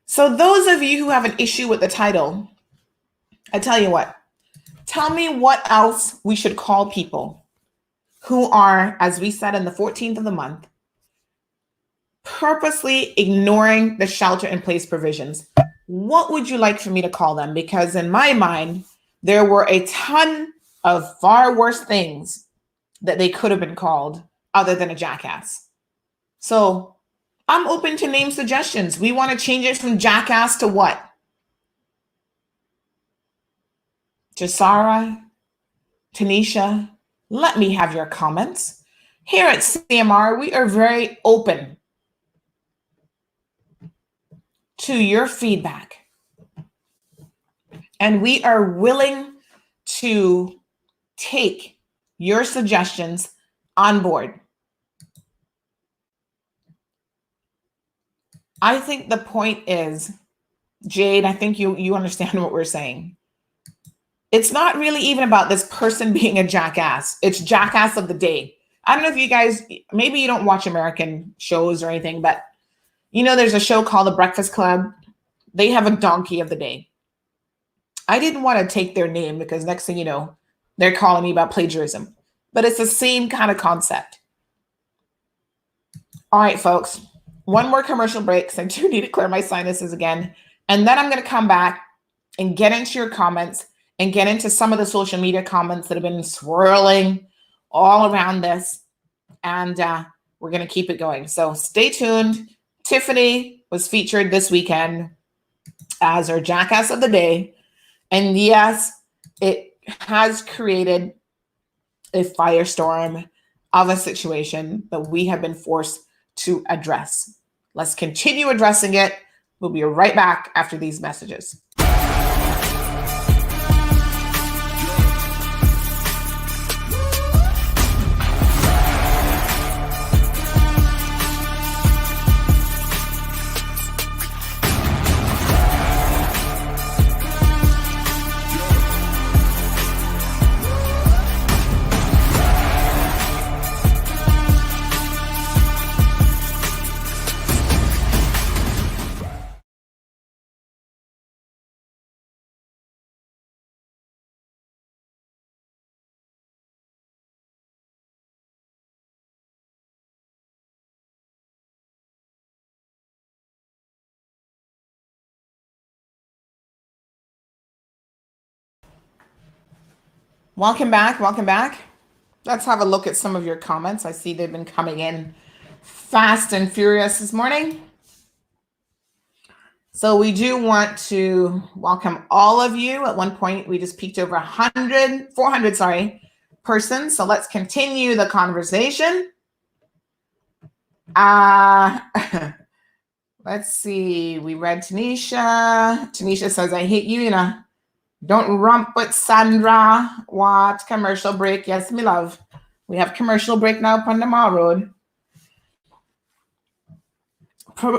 [SPEAKER 2] So those of you who have an issue with the title, I tell you what, tell me what else we should call people who are, as we said, on the 14th of the month, purposely ignoring the shelter-in-place provisions. What would you like for me to call them? Because in my mind, there were a ton of far worse things that they could have been called other than a jackass. So I'm open to name suggestions. We want to change it from Jackass to what? Jasara, Tanisha, let me have your comments. Here at CMR, we are very open to your feedback. And we are willing to take your suggestions on board. I think the point is, Jade, I think you understand what we're saying. It's not really even about this person being a jackass. It's Jackass of the day. I don't know if you guys, maybe you don't watch American shows or anything, but you know there's a show called The Breakfast Club. They have a donkey of the day. I didn't want to take their name because next thing you know, they're calling me about plagiarism. But it's the same kind of concept. All right, folks. One more commercial break because I do need to clear my sinuses again. And then I'm going to come back and get into your comments and get into some of the social media comments that have been swirling all around this. And we're going to keep it going. So stay tuned. Tiffany was featured this weekend as our Jackass of the Day. And yes, it has created a firestorm of a situation that we have been forced to address. Let's continue addressing it. We'll be right back after these messages. Welcome back. Welcome back. Let's have a look at some of your comments. I see they've been coming in fast and furious this morning. So we do want to welcome all of you. At one point, we just peaked over 400 persons. So let's continue the conversation. Let's see. We read Tanisha. Tanisha says, I hate you, Don't rump with Sandra. What? Commercial break. Yes, me love. We have commercial break now upon the Mall Road.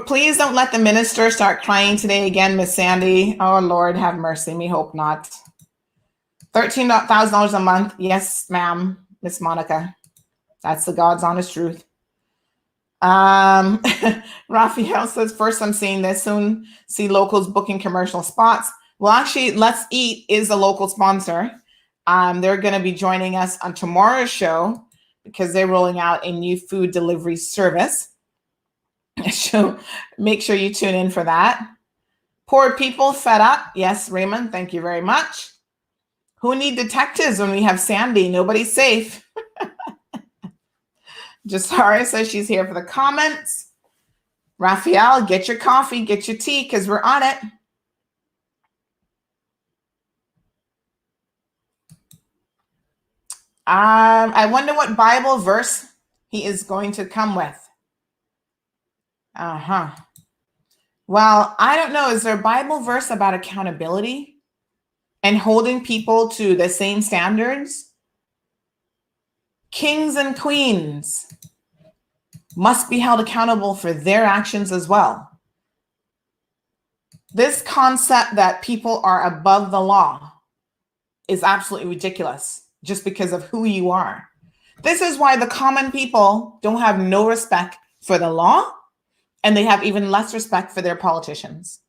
[SPEAKER 2] Please don't let the minister start crying today again, Miss Sandy. Oh, Lord, have mercy. Me hope not. $13,000 a month. Yes, ma'am, Miss Monica. That's the God's honest truth. Raphael says, first I'm seeing this soon. See locals booking commercial spots. Well, actually, Let's Eat is a local sponsor. They're going to be joining us on tomorrow's show because they're rolling out a new food delivery service. So make sure you tune in for that. Poor people fed up. Yes, Raymond, thank you very much. Who need detectives when we have Sandy? Nobody's safe. Jasara says she's here for the comments. Raphael, get your coffee, get your tea, because we're on it. I wonder what Bible verse he is going to come with. Well, I don't know. Is there a Bible verse about accountability and holding people to the same standards? Kings and queens must be held accountable for their actions as well. This concept that people are above the law is absolutely ridiculous just because of who you are. This is why the common people don't have no respect for the law, and they have even less respect for their politicians.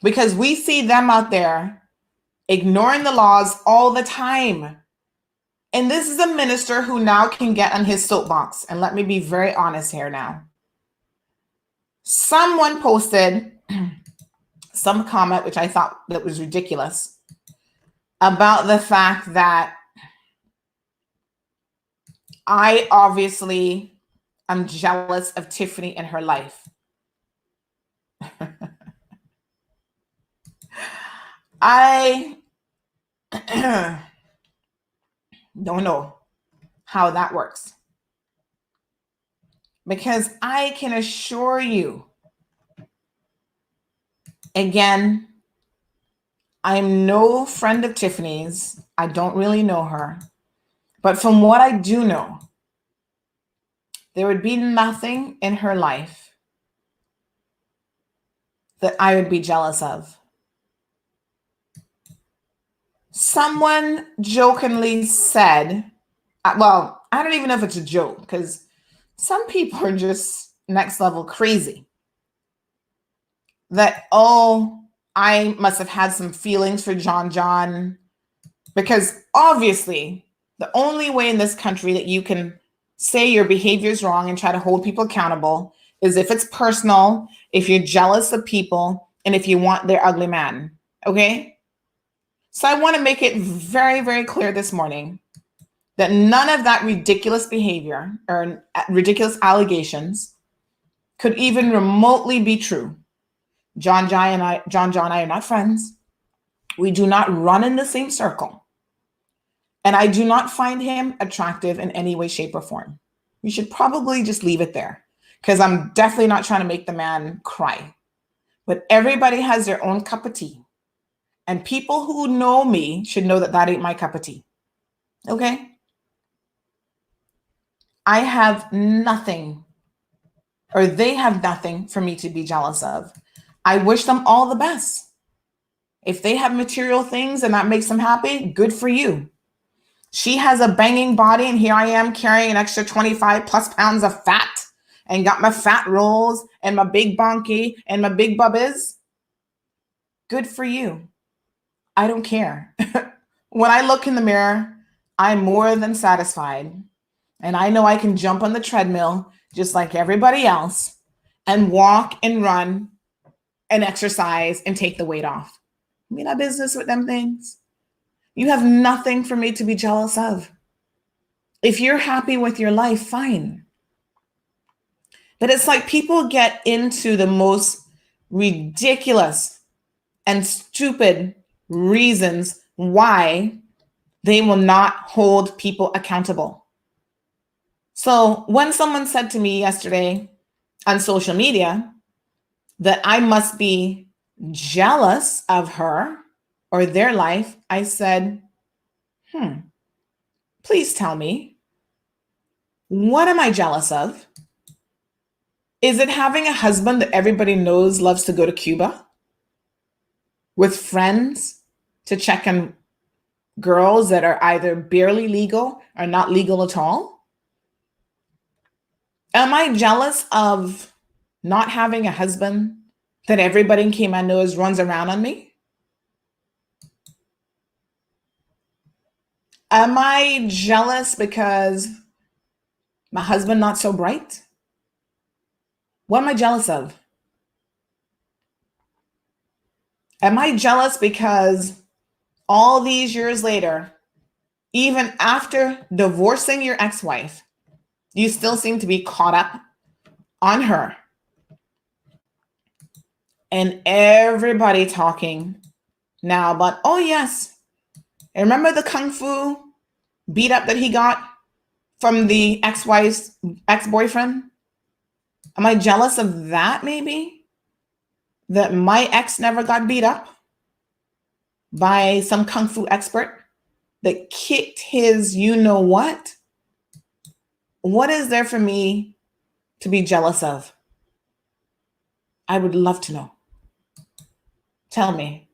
[SPEAKER 2] Because we see them out there ignoring the laws all the time. And this is a minister who now can get on his soapbox. And let me be very honest here now. Someone posted some comment, which I thought that was ridiculous, about the fact that I obviously I'm jealous of Tiffany and her life. I don't know how that works. Because I can assure you, again, I'm no friend of Tiffany's. I don't really know her. But from what I do know, there would be nothing in her life that I would be jealous of. Someone jokingly said, well, I don't even know if it's a joke because some people are just next level crazy. That, oh, I must have had some feelings for John, because obviously the only way in this country that you can say your behavior is wrong and try to hold people accountable is if it's personal, if you're jealous of people, and if you want their ugly man. Okay? So I want to make it very, very clear this morning that none of that ridiculous behavior or ridiculous allegations could even remotely be true. John and I are not friends. We do not run in the same circle. And I do not find him attractive in any way, shape, or form. We should probably just leave it there because I'm definitely not trying to make the man cry. But everybody has their own cup of tea. And people who know me should know that that ain't my cup of tea. Okay? I have nothing, or they have nothing for me to be jealous of. I wish them all the best. If they have material things and that makes them happy, good for you. She has a banging body, and here I am carrying an extra 25 plus pounds of fat and got my fat rolls and my big bonky and my big bubbies. Good for you. I don't care. When I look in the mirror, I'm more than satisfied. And I know I can jump on the treadmill just like everybody else and walk and run and exercise and take the weight off. I mean, I business with them things. You have nothing for me to be jealous of. If you're happy with your life, fine. But it's like people get into the most ridiculous and stupid reasons why they will not hold people accountable. So when someone said to me yesterday on social media that I must be jealous of her or their life, I said, please tell me, what am I jealous of? Is it having a husband that everybody knows loves to go to Cuba with friends to check on girls that are either barely legal or not legal at all? Am I jealous of not having a husband that everybody in Cayman knows runs around on me? Am I jealous because my husband not so bright? What am I jealous of? Am I jealous because all these years later, even after divorcing your ex-wife, you still seem to be caught up on her? And everybody talking now about, oh yes, and remember the kung fu beat up that he got from the ex-wife's ex-boyfriend? Am I jealous of that maybe? That my ex never got beat up by some kung fu expert that kicked his you know what? What is there for me to be jealous of? I would love to know. Tell me.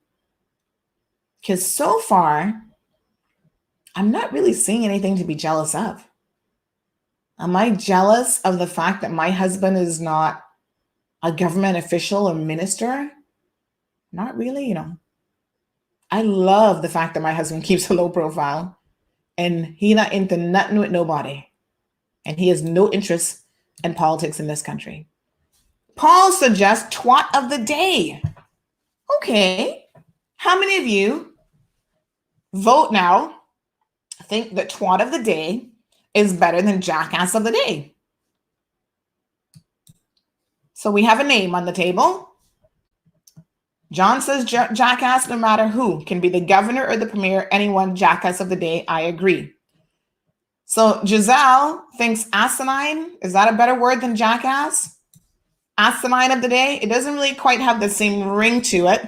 [SPEAKER 2] Because so far, I'm not really seeing anything to be jealous of. Am I jealous of the fact that my husband is not a government official or minister? Not really, I love the fact that my husband keeps a low profile and he not into nothing with nobody. And he has no interest in politics in this country. Paul suggests twat of the day. Okay. How many of you vote now think that twat of the day is better than jackass of the day? So we have a name on the table. John says Jackass, no matter who, can be the governor or the premier, anyone, Jackass of the day. I agree. So Giselle thinks asinine. Is that a better word than Jackass? Asinine of the day. It doesn't really quite have the same ring to it.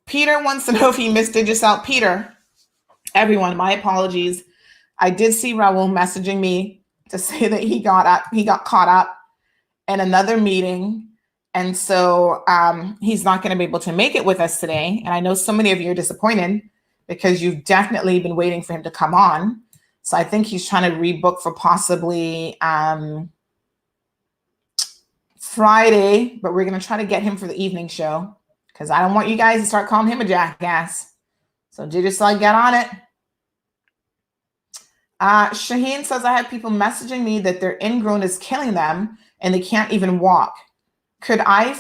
[SPEAKER 2] Peter wants to know if he missed Digicel. Peter, everyone, my apologies. I did see Raul messaging me to say that he got caught up in another meeting. And so he's not going to be able to make it with us today. And I know so many of you are disappointed because you've definitely been waiting for him to come on. So I think he's trying to rebook for possibly Friday, but we're going to try to get him for the evening show because I don't want you guys to start calling him a jackass. So Digicel, get on it. Shaheen says, I have people messaging me that their ingrown is killing them and they can't even walk. Could I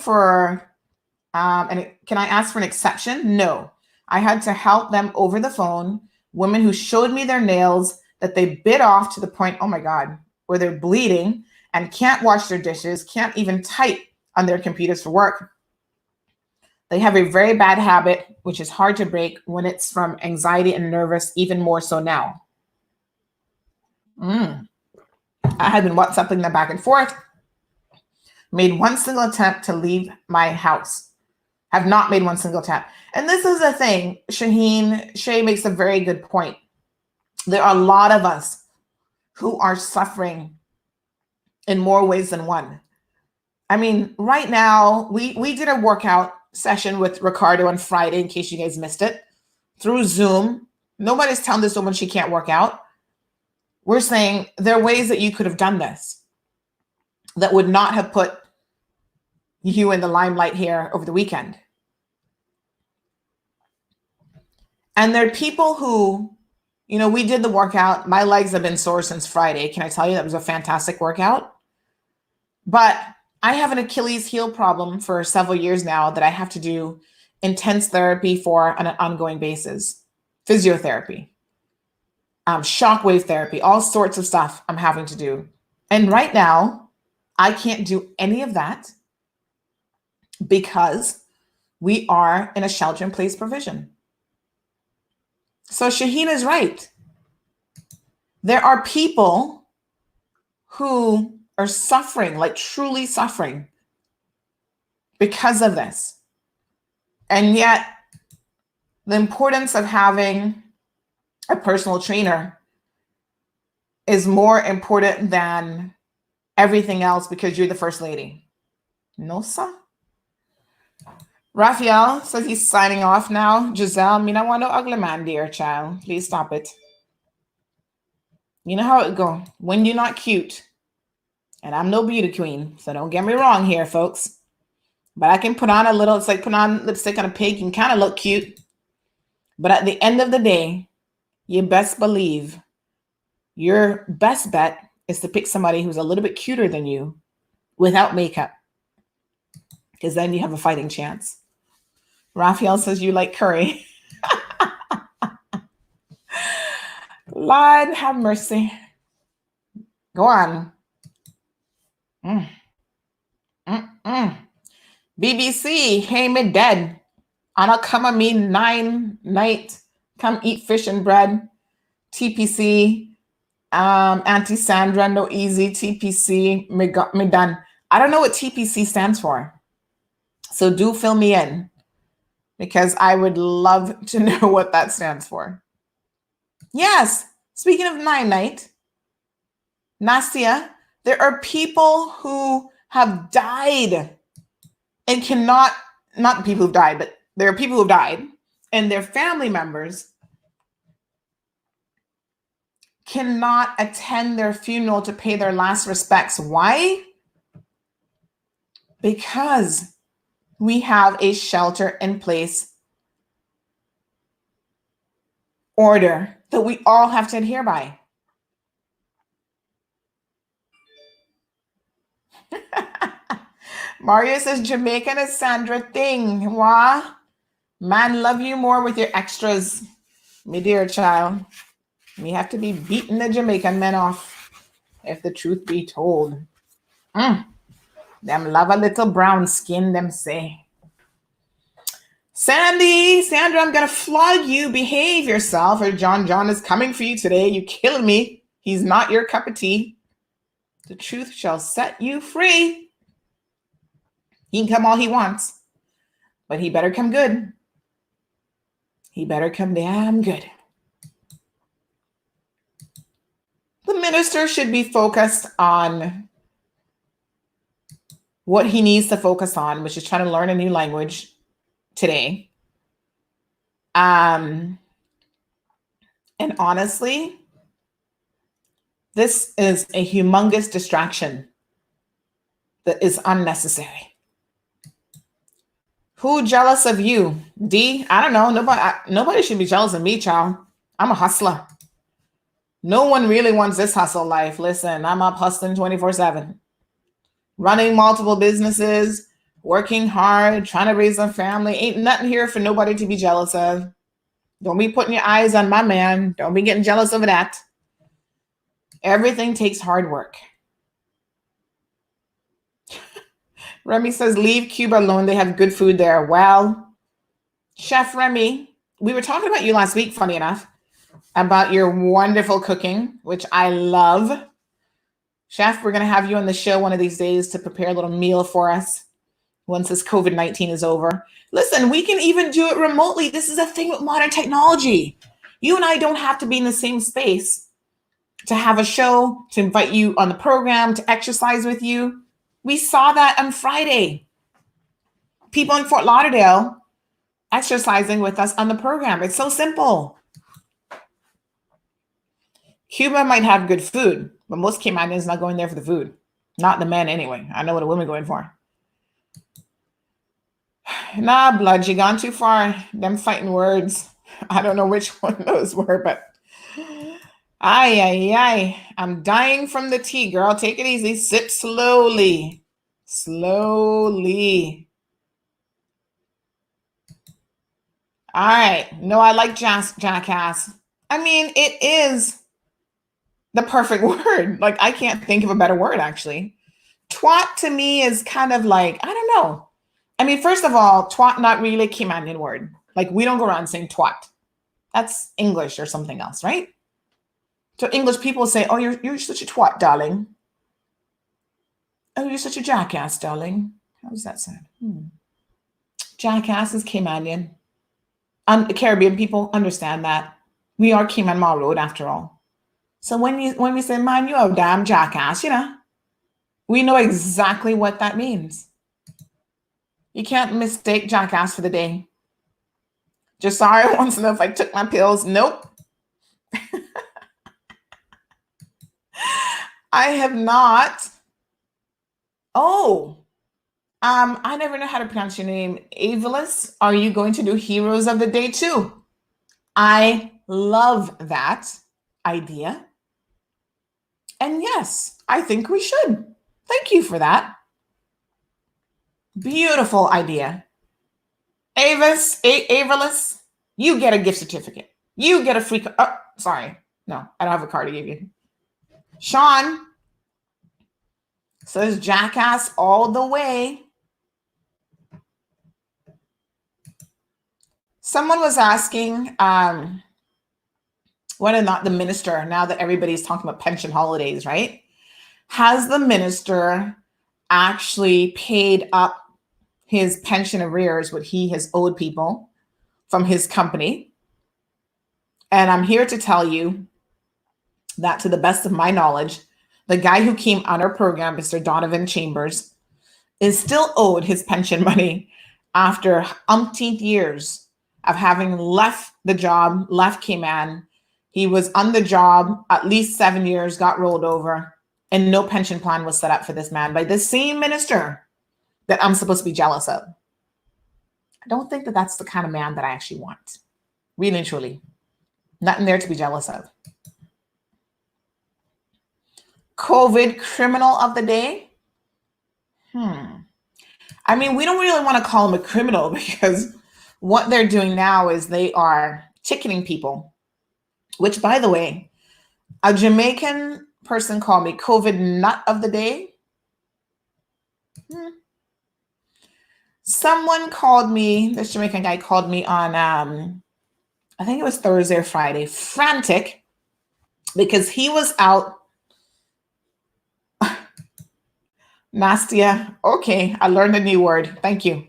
[SPEAKER 2] can I ask for an exception? No. I had to help them over the phone. Women who showed me their nails that they bit off to the point, oh my God, where they're bleeding and can't wash their dishes, can't even type on their computers for work. They have a very bad habit, which is hard to break when it's from anxiety and nervous, even more so now. I had been WhatsApping them back and forth. Made one single attempt to leave my house. Have not made one single attempt. And this is the thing, Shay makes a very good point. There are a lot of us who are suffering in more ways than one. I mean, right now, we did a workout session with Ricardo on Friday, in case you guys missed it, through Zoom. Nobody's telling this woman she can't work out. We're saying there are ways that you could have done this that would not have put you in the limelight here over the weekend. And there are people who, we did the workout. My legs have been sore since Friday. Can I tell you that was a fantastic workout? But I have an Achilles heel problem for several years now that I have to do intense therapy for on an ongoing basis. Physiotherapy, shockwave therapy, all sorts of stuff I'm having to do. And right now, I can't do any of that because we are in a shelter-in-place provision. So Shaheen is right. There are people who are suffering, like truly suffering because of this. And yet, the importance of having a personal trainer is more important than everything else because you're the first lady. No, sir. Raphael says he's signing off now. Giselle, me not want no ugly man, dear child. Please stop it. You know how it go. When you're not cute, and I'm no beauty queen, so don't get me wrong here, folks. But I can put on it's like put on lipstick on a pig and kind of look cute. But at the end of the day, you best believe your best bet is to pick somebody who's a little bit cuter than you without makeup. Because then you have a fighting chance. Raphael says you like curry. Lord have mercy. Go on. BBC, hey me dead. Anna come a me 9 night. Come eat fish and bread. TPC. Auntie Sandra, no easy. TPC, me done. I don't know what TPC stands for. So do fill me in because I would love to know what that stands for. Yes, speaking of 9 night, Nastia, there are people who have died and cannot, not people who died, but there are people who died and their family members cannot attend their funeral to pay their last respects. Why? Because we have a shelter-in-place order that we all have to adhere by. Mario says Jamaican is Sandra thing. Wah? Man love you more with your extras. Me dear child. We have to be beating the Jamaican men off, if the truth be told. Them love a little brown skin, them say. Sandra, I'm gonna flog you. Behave yourself, or John is coming for you today. You killing me. He's not your cup of tea. The truth shall set you free. He can come all he wants, but he better come good. He better come damn good. The minister should be focused on what he needs to focus on, which is trying to learn a new language today. And honestly, this is a humongous distraction that is unnecessary. Who jealous of you? D? I don't know. Nobody should be jealous of me, child. I'm a hustler. No one really wants this hustle life. Listen, I'm up hustling 24/7. Running multiple businesses, working hard, trying to raise a family. Ain't nothing here for nobody to be jealous of. Don't be putting your eyes on my man. Don't be getting jealous over that. Everything takes hard work. Remy says, leave Cuba alone. They have good food there. Well, Chef Remy, we were talking about you last week, funny enough, about your wonderful cooking, which I love. Chef, we're going to have you on the show one of these days to prepare a little meal for us once this COVID-19 is over. Listen, we can even do it remotely. This is a thing with modern technology. You and I don't have to be in the same space to have a show, to invite you on the program, to exercise with you. We saw that on Friday. People in Fort Lauderdale exercising with us on the program. It's so simple. Cuba might have good food, but most Caymanians not going there for the food. Not the men anyway. I know what the women going for. Nah, blood, you gone too far. Them fighting words. I don't know which one those were, but ay. I'm dying from the tea, girl. Take it easy. Sip slowly. Slowly. All right. No, I like Jackass. I mean, it is the perfect word. Like, I can't think of a better word, actually. Twat to me is kind of like, I don't know. I mean, first of all, twat not really a Caymanian word. Like, we don't go around saying twat. That's English or something else, right? So English people say, oh, you're such a twat, darling. Oh, you're such a jackass, darling. How does that sound? Jackass is Caymanian. Caribbean people understand that. We are Cayman Mall Road after all. So when we say, man, you a damn jackass, we know exactly what that means. You can't mistake jackass for the day. Josiah wants to know if I took my pills. Nope. I have not. Oh, I never know how to pronounce your name. Avilis, are you going to do Heroes of the Day too? I love that idea. And yes, I think we should. Thank you for that. Beautiful idea. Avilis, you get a gift certificate. You get a free. Oh, sorry. No, I don't have a card to give you. Sean says Jackass all the way. Someone was asking whether or not the minister, now that everybody's talking about pension holidays, right? Has the minister actually paid up his pension arrears, what he has owed people from his company? And I'm here to tell you that, to the best of my knowledge, the guy who came on our program, Mr. Donovan Chambers, is still owed his pension money after umpteenth years of having left the job, left Cayman. He was on the job at least 7 years, got rolled over, and no pension plan was set up for this man by the same minister that I'm supposed to be jealous of. I don't think that that's the kind of man that I actually want. Really and truly. Nothing there to be jealous of. COVID criminal of the day? I mean, we don't really want to call him a criminal, because what they're doing now is they are ticketing people, which, by the way, a Jamaican person called me COVID nut of the day. Someone called me, this Jamaican guy called me on, I think it was Thursday or Friday, frantic because he was out. Nastia. Okay, I learned a new word. Thank you.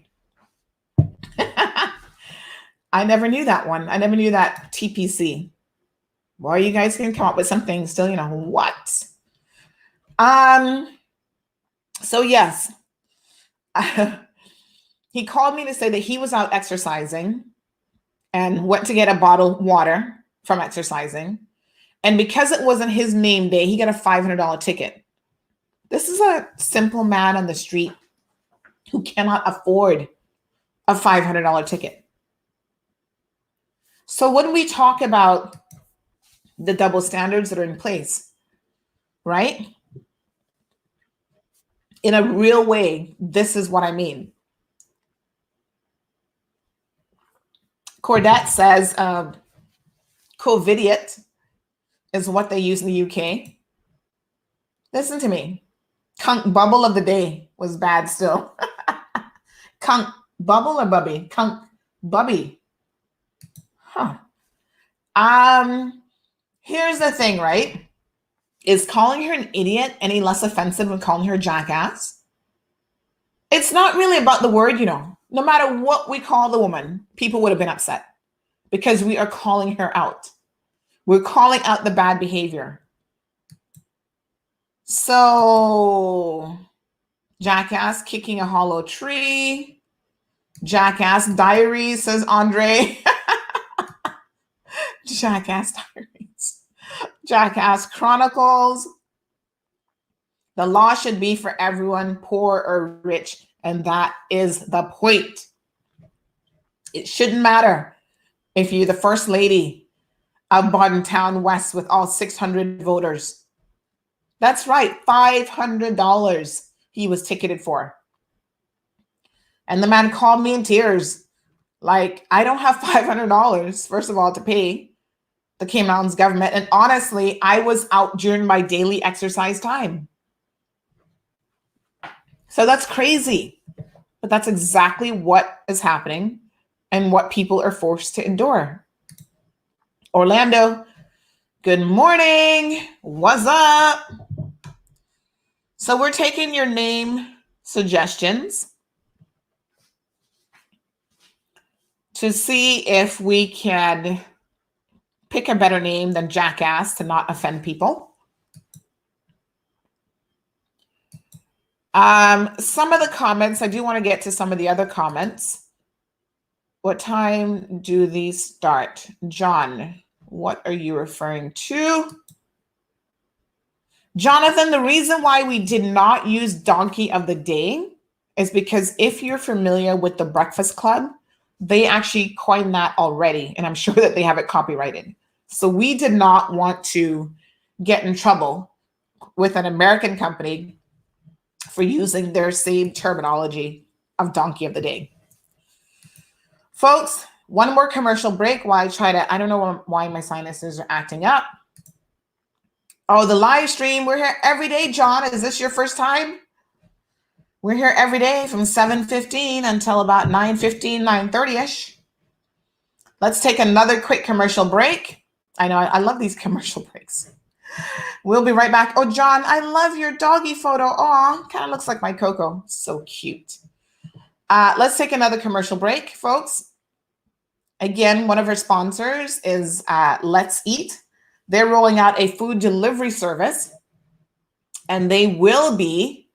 [SPEAKER 2] I never knew that one. I never knew that TPC. Boy, you guys can come up with some things still, what? So yes. He called me to say that he was out exercising and went to get a bottle of water from exercising. And because it wasn't his name day, he got a $500 ticket. This is a simple man on the street who cannot afford a $500 ticket. So when we talk about the double standards that are in place, right? In a real way, this is what I mean. Cordette says, COVIDiot is what they use in the UK. Listen to me. Kunk bubble of the day was bad still. Kunk bubble or bubby? Kunk bubby. Huh. Here's the thing, right? Is calling her an idiot any less offensive than calling her jackass? It's not really about the word, No matter what we call the woman, people would have been upset because we are calling her out. We're calling out the bad behavior. So, jackass kicking a hollow tree. Jackass diaries, says Andre. Jackass diaries. Jackass chronicles. The law should be for everyone, poor or rich, and that is the point. It shouldn't matter if you're the first lady of Bodden Town West with all 600 voters. That's right, $500 he was ticketed for. And the man called me in tears. Like, I don't have $500, first of all, to pay the Cayman Islands government. And honestly, I was out during my daily exercise time. So that's crazy. But that's exactly what is happening and what people are forced to endure. Orlando, good morning. What's up? So we're taking your name suggestions to see if we can pick a better name than Jackass to not offend people. Some of the comments, I do want to get to some of the other comments. What time do these start? John, what are you referring to? Jonathan, the reason why we did not use Donkey of the Day is because if you're familiar with the Breakfast Club, they actually coined that already, and I'm sure that they have it copyrighted. So we did not want to get in trouble with an American company for using their same terminology of Donkey of the Day. Folks, one more commercial break while I don't know why my sinuses are acting up. Oh, the live stream. We're here every day, John. Is this your first time? We're here every day from 7:15 until about 9:15, 9:30-ish. Let's take another quick commercial break. I know, I love these commercial breaks. We'll be right back. Oh, John, I love your doggy photo. Aw, kind of looks like my Coco. So cute. Let's take another commercial break, folks. Again, one of our sponsors is Let's Eat. They're rolling out a food delivery service, and they will be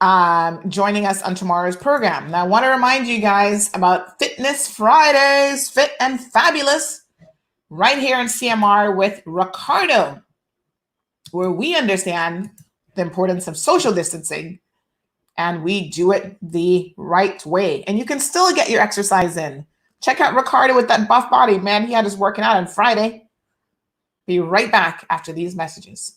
[SPEAKER 2] joining us on tomorrow's program. Now, I want to remind you guys about Fitness Fridays, Fit and Fabulous, right here in CMR with Ricardo, where we understand the importance of social distancing, and we do it the right way. And you can still get your exercise in. Check out Ricardo with that buff body. Man, he had us working out on Friday. Be right back after these messages.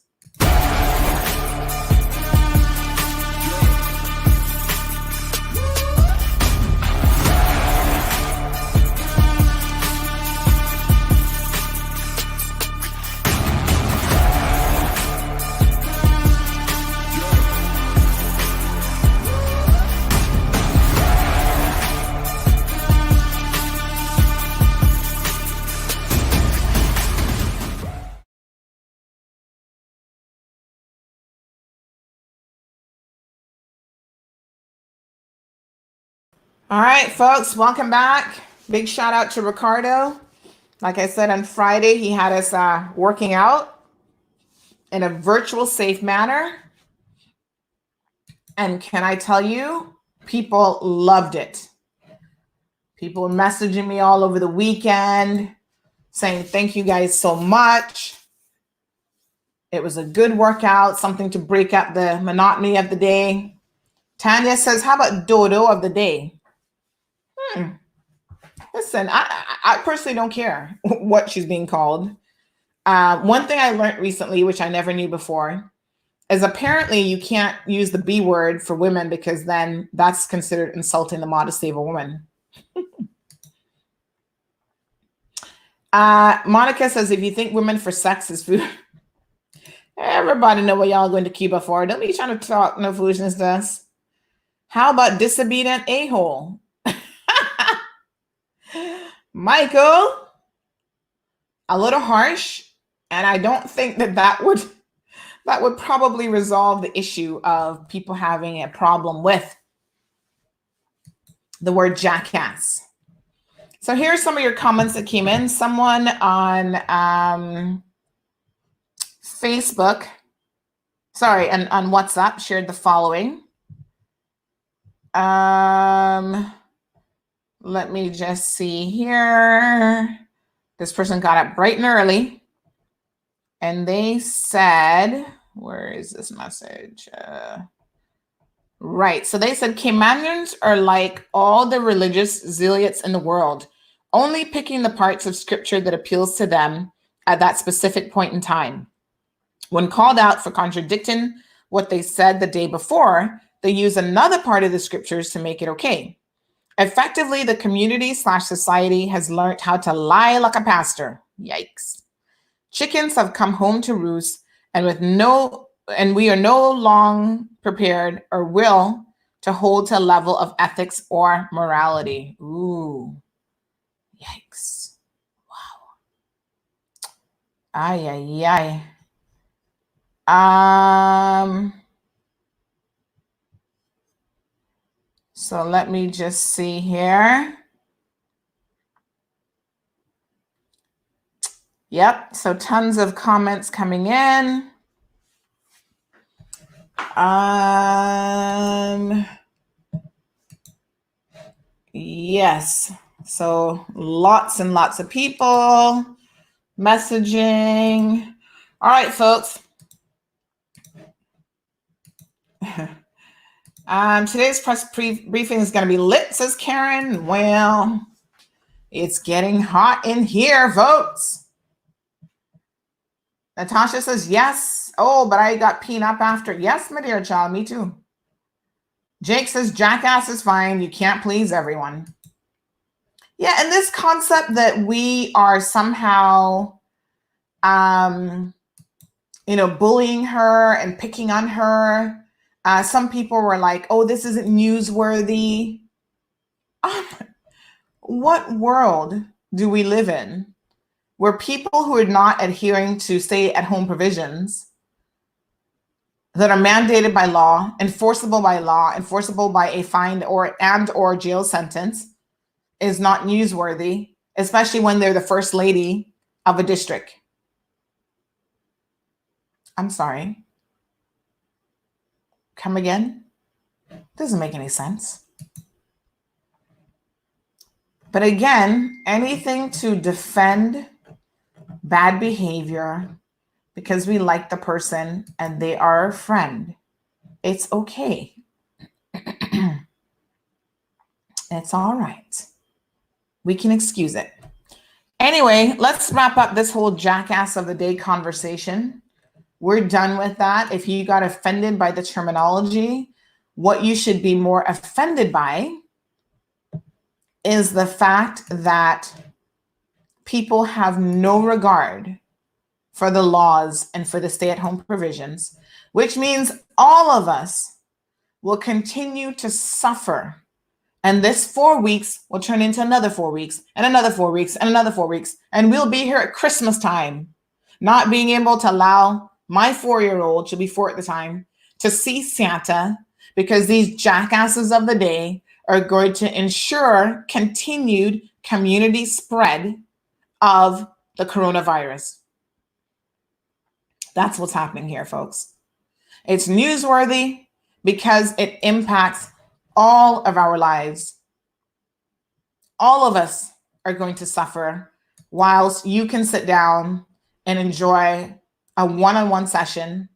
[SPEAKER 2] All right, folks, welcome back. Big shout out to Ricardo. Like I said, on Friday, he had us working out in a virtual safe manner. And can I tell you, people loved it. People were messaging me all over the weekend saying, thank you guys so much. It was a good workout, something to break up the monotony of the day. Tanya says, how about dodo of the day? Listen, I personally don't care what she's being called. One thing I learned recently, which I never knew before, is apparently you can't use the B word for women because then that's considered insulting the modesty of a woman. Monica says, if you think women for sex is food, everybody know what y'all going to Cuba for. Don't be trying to talk no foolishness to us. How about disobedient a-hole? Michael, a little harsh, and I don't think that would probably resolve the issue of people having a problem with the word jackass. So here's some of your comments that came in. Someone on Facebook, sorry, and on WhatsApp shared the following. Let me just see here. This person got up bright and early, and they said, where is this message? Right. So they said Caymanians are like all the religious zealots in the world, only picking the parts of scripture that appeals to them at that specific point in time. When called out for contradicting what they said the day before, they use another part of the scriptures to make it okay. Effectively, the community/society has learned how to lie like a pastor. Yikes. Chickens have come home to roost, and we are no longer prepared or will to hold to a level of ethics or morality. Ooh, yikes. Wow. Ay, ay, ay. So let me just see here. Yep, so tons of comments coming in. Yes, so lots and lots of people messaging. All right, folks. Today's press briefing is going to be lit, says Karen. Well, it's getting hot in here, folks. Natasha says, yes. Oh, but I got peed up after. Yes, my dear child, me too. Jake says, jackass is fine. You can't please everyone. Yeah, and this concept that we are somehow, bullying her and picking on her. Some people were like, oh, this isn't newsworthy. What world do we live in where people who are not adhering to stay-at-home provisions that are mandated by law, enforceable by a fine or jail sentence is not newsworthy, especially when they're the first lady of a district? I'm sorry. Come again? Doesn't make any sense. But again, anything to defend bad behavior because we like the person and they are a friend, it's okay. It's all right. We can excuse it. Anyway, let's wrap up this whole jackass of the day conversation. We're done with that. If you got offended by the terminology, what you should be more offended by is the fact that people have no regard for the laws and for the stay-at-home provisions, which means all of us will continue to suffer. And this 4 weeks will turn into another 4 weeks and another 4 weeks and another 4 weeks. And we'll be here at Christmas time, not being able to allow my 4-year-old, she'll be 4 at the time, to see Santa because these jackasses of the day are going to ensure continued community spread of the coronavirus. That's what's happening here, folks. It's newsworthy because it impacts all of our lives. All of us are going to suffer whilst you can sit down and enjoy a one-on-one session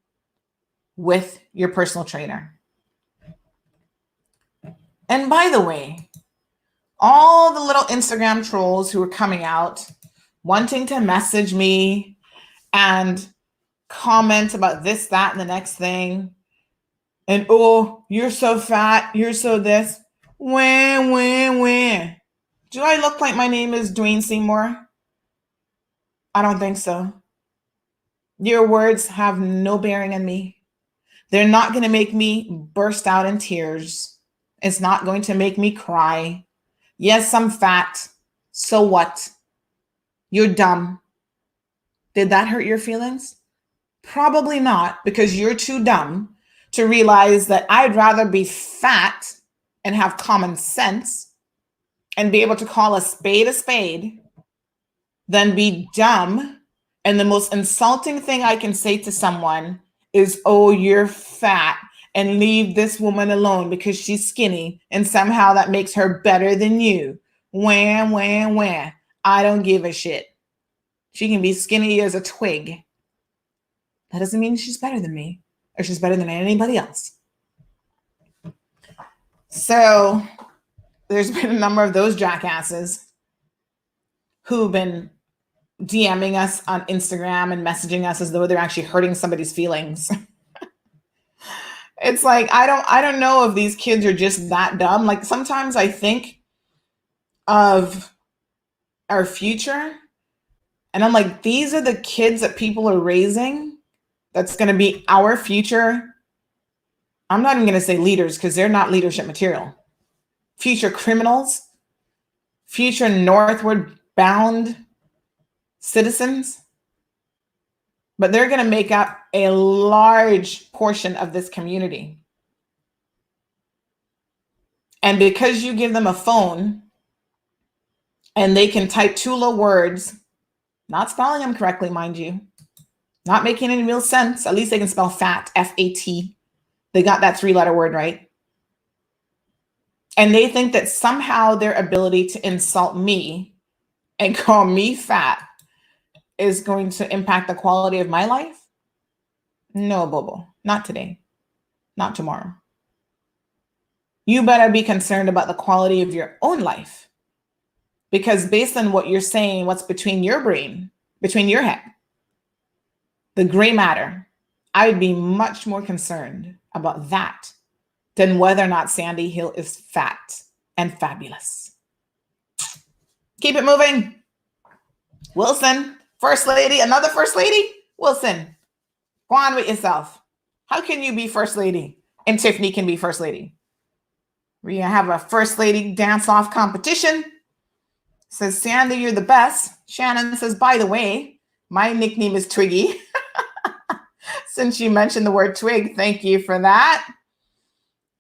[SPEAKER 2] with your personal trainer. And by the way, all the little Instagram trolls who are coming out wanting to message me and comment about this, that, and the next thing. And, oh, you're so fat. You're so this. When. Do I look like my name is Dwayne Seymour? I don't think so. Your words have no bearing on me. They're not going to make me burst out in tears. It's not going to make me cry. Yes, I'm fat. So what? You're dumb. Did that hurt your feelings? Probably not, because you're too dumb to realize that I'd rather be fat and have common sense and be able to call a spade than be dumb. And the most insulting thing I can say to someone is, oh, you're fat, and leave this woman alone because she's skinny, and somehow that makes her better than you. Wham. I don't give a shit. She can be skinny as a twig. That doesn't mean she's better than me or she's better than anybody else. So there's been a number of those jackasses who've been DMing us on Instagram and messaging us as though they're actually hurting somebody's feelings. It's like, I don't know if these kids are just that dumb. Like, sometimes I think of our future and I'm like, these are the kids that people are raising. That's going to be our future. I'm not even going to say leaders because they're not leadership material. Future criminals, future northward bound citizens. But they're going to make up a large portion of this community. And because you give them a phone and they can type 2 little words, not spelling them correctly, mind you, not making any real sense. At least they can spell fat, F-A-T. They got that 3-letter word right. And they think that somehow their ability to insult me and call me fat is going to impact the quality of my life. No, Bobo, not today, not tomorrow. You better be concerned about the quality of your own life, because based on what you're saying, what's between your brain, between your head, the gray matter, I would be much more concerned about that than whether or not Sandy Hill is fat and fabulous. Keep it moving. Wilson, first lady, another first lady. Wilson, go on with yourself. How can you be first lady and Tiffany can be first lady? We're gonna have a first lady dance-off competition. Says, Sandy, you're the best. Shannon says, by the way, my nickname is Twiggy. Since you mentioned the word twig, thank you for that.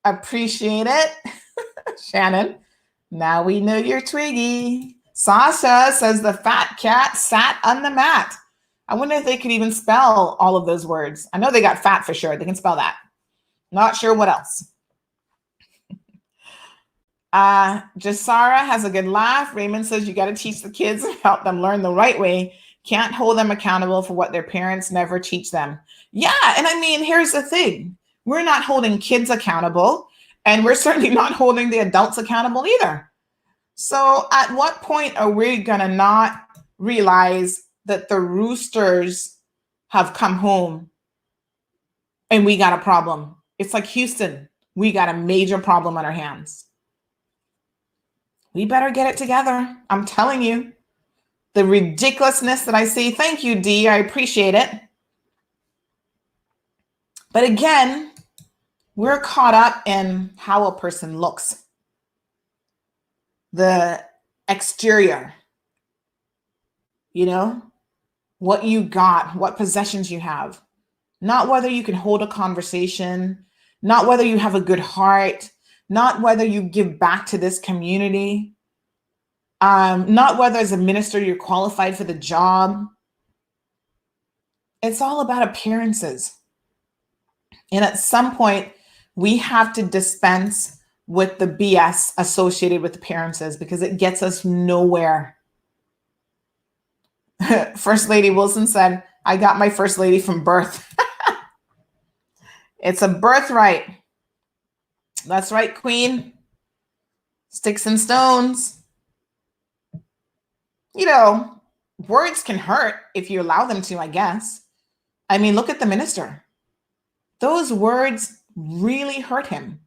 [SPEAKER 2] Appreciate it. Shannon, now we know you're Twiggy. Sasha says the fat cat sat on the mat. I wonder if they could even spell all of those words. I know they got fat for sure. They can spell that. Not sure what else. Jasara has a good laugh. Raymond says you got to teach the kids and help them learn the right way. Can't hold them accountable for what their parents never teach them. Yeah, and I mean, here's the thing. We're not holding kids accountable, and we're certainly not holding the adults accountable either. So at what point are we going to not realize that the roosters have come home and we got a problem? It's like Houston. We got a major problem on our hands. We better get it together. I'm telling you, the ridiculousness that I see. Thank you, Dee. I appreciate it. But again, we're caught up in how a person looks. The exterior, what you got, what possessions you have, not whether you can hold a conversation, not whether you have a good heart, not whether you give back to this community, not whether as a minister you're qualified for the job. It's all about appearances. And at some point, we have to dispense with the BS associated with appearances because it gets us nowhere. First Lady Wilson said, I got my first lady from birth. It's a birthright. That's right, Queen. Sticks and stones. You know, words can hurt if you allow them to, I guess. I mean, look at the minister. Those words really hurt him.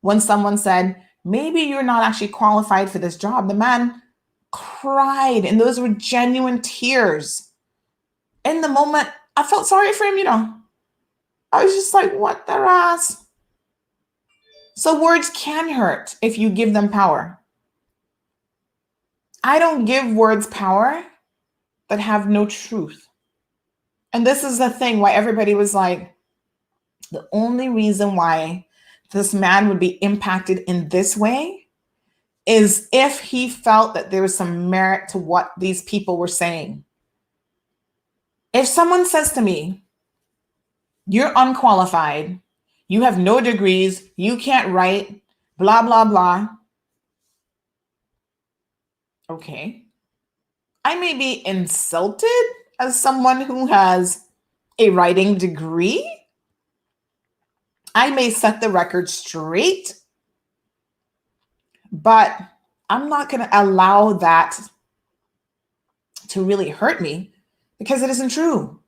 [SPEAKER 2] When someone said, maybe you're not actually qualified for this job, the man cried, and those were genuine tears. In the moment, I felt sorry for him, you know. I was just like, what the ass? So words can hurt if you give them power. I don't give words power that have no truth. And this is the thing why everybody was like, the only reason why this man would be impacted in this way is if he felt that there was some merit to what these people were saying. If someone says to me, you're unqualified, you have no degrees, you can't write, blah, blah, blah. Okay. I may be insulted as someone who has a writing degree. I may set the record straight, but I'm not going to allow that to really hurt me because it isn't true.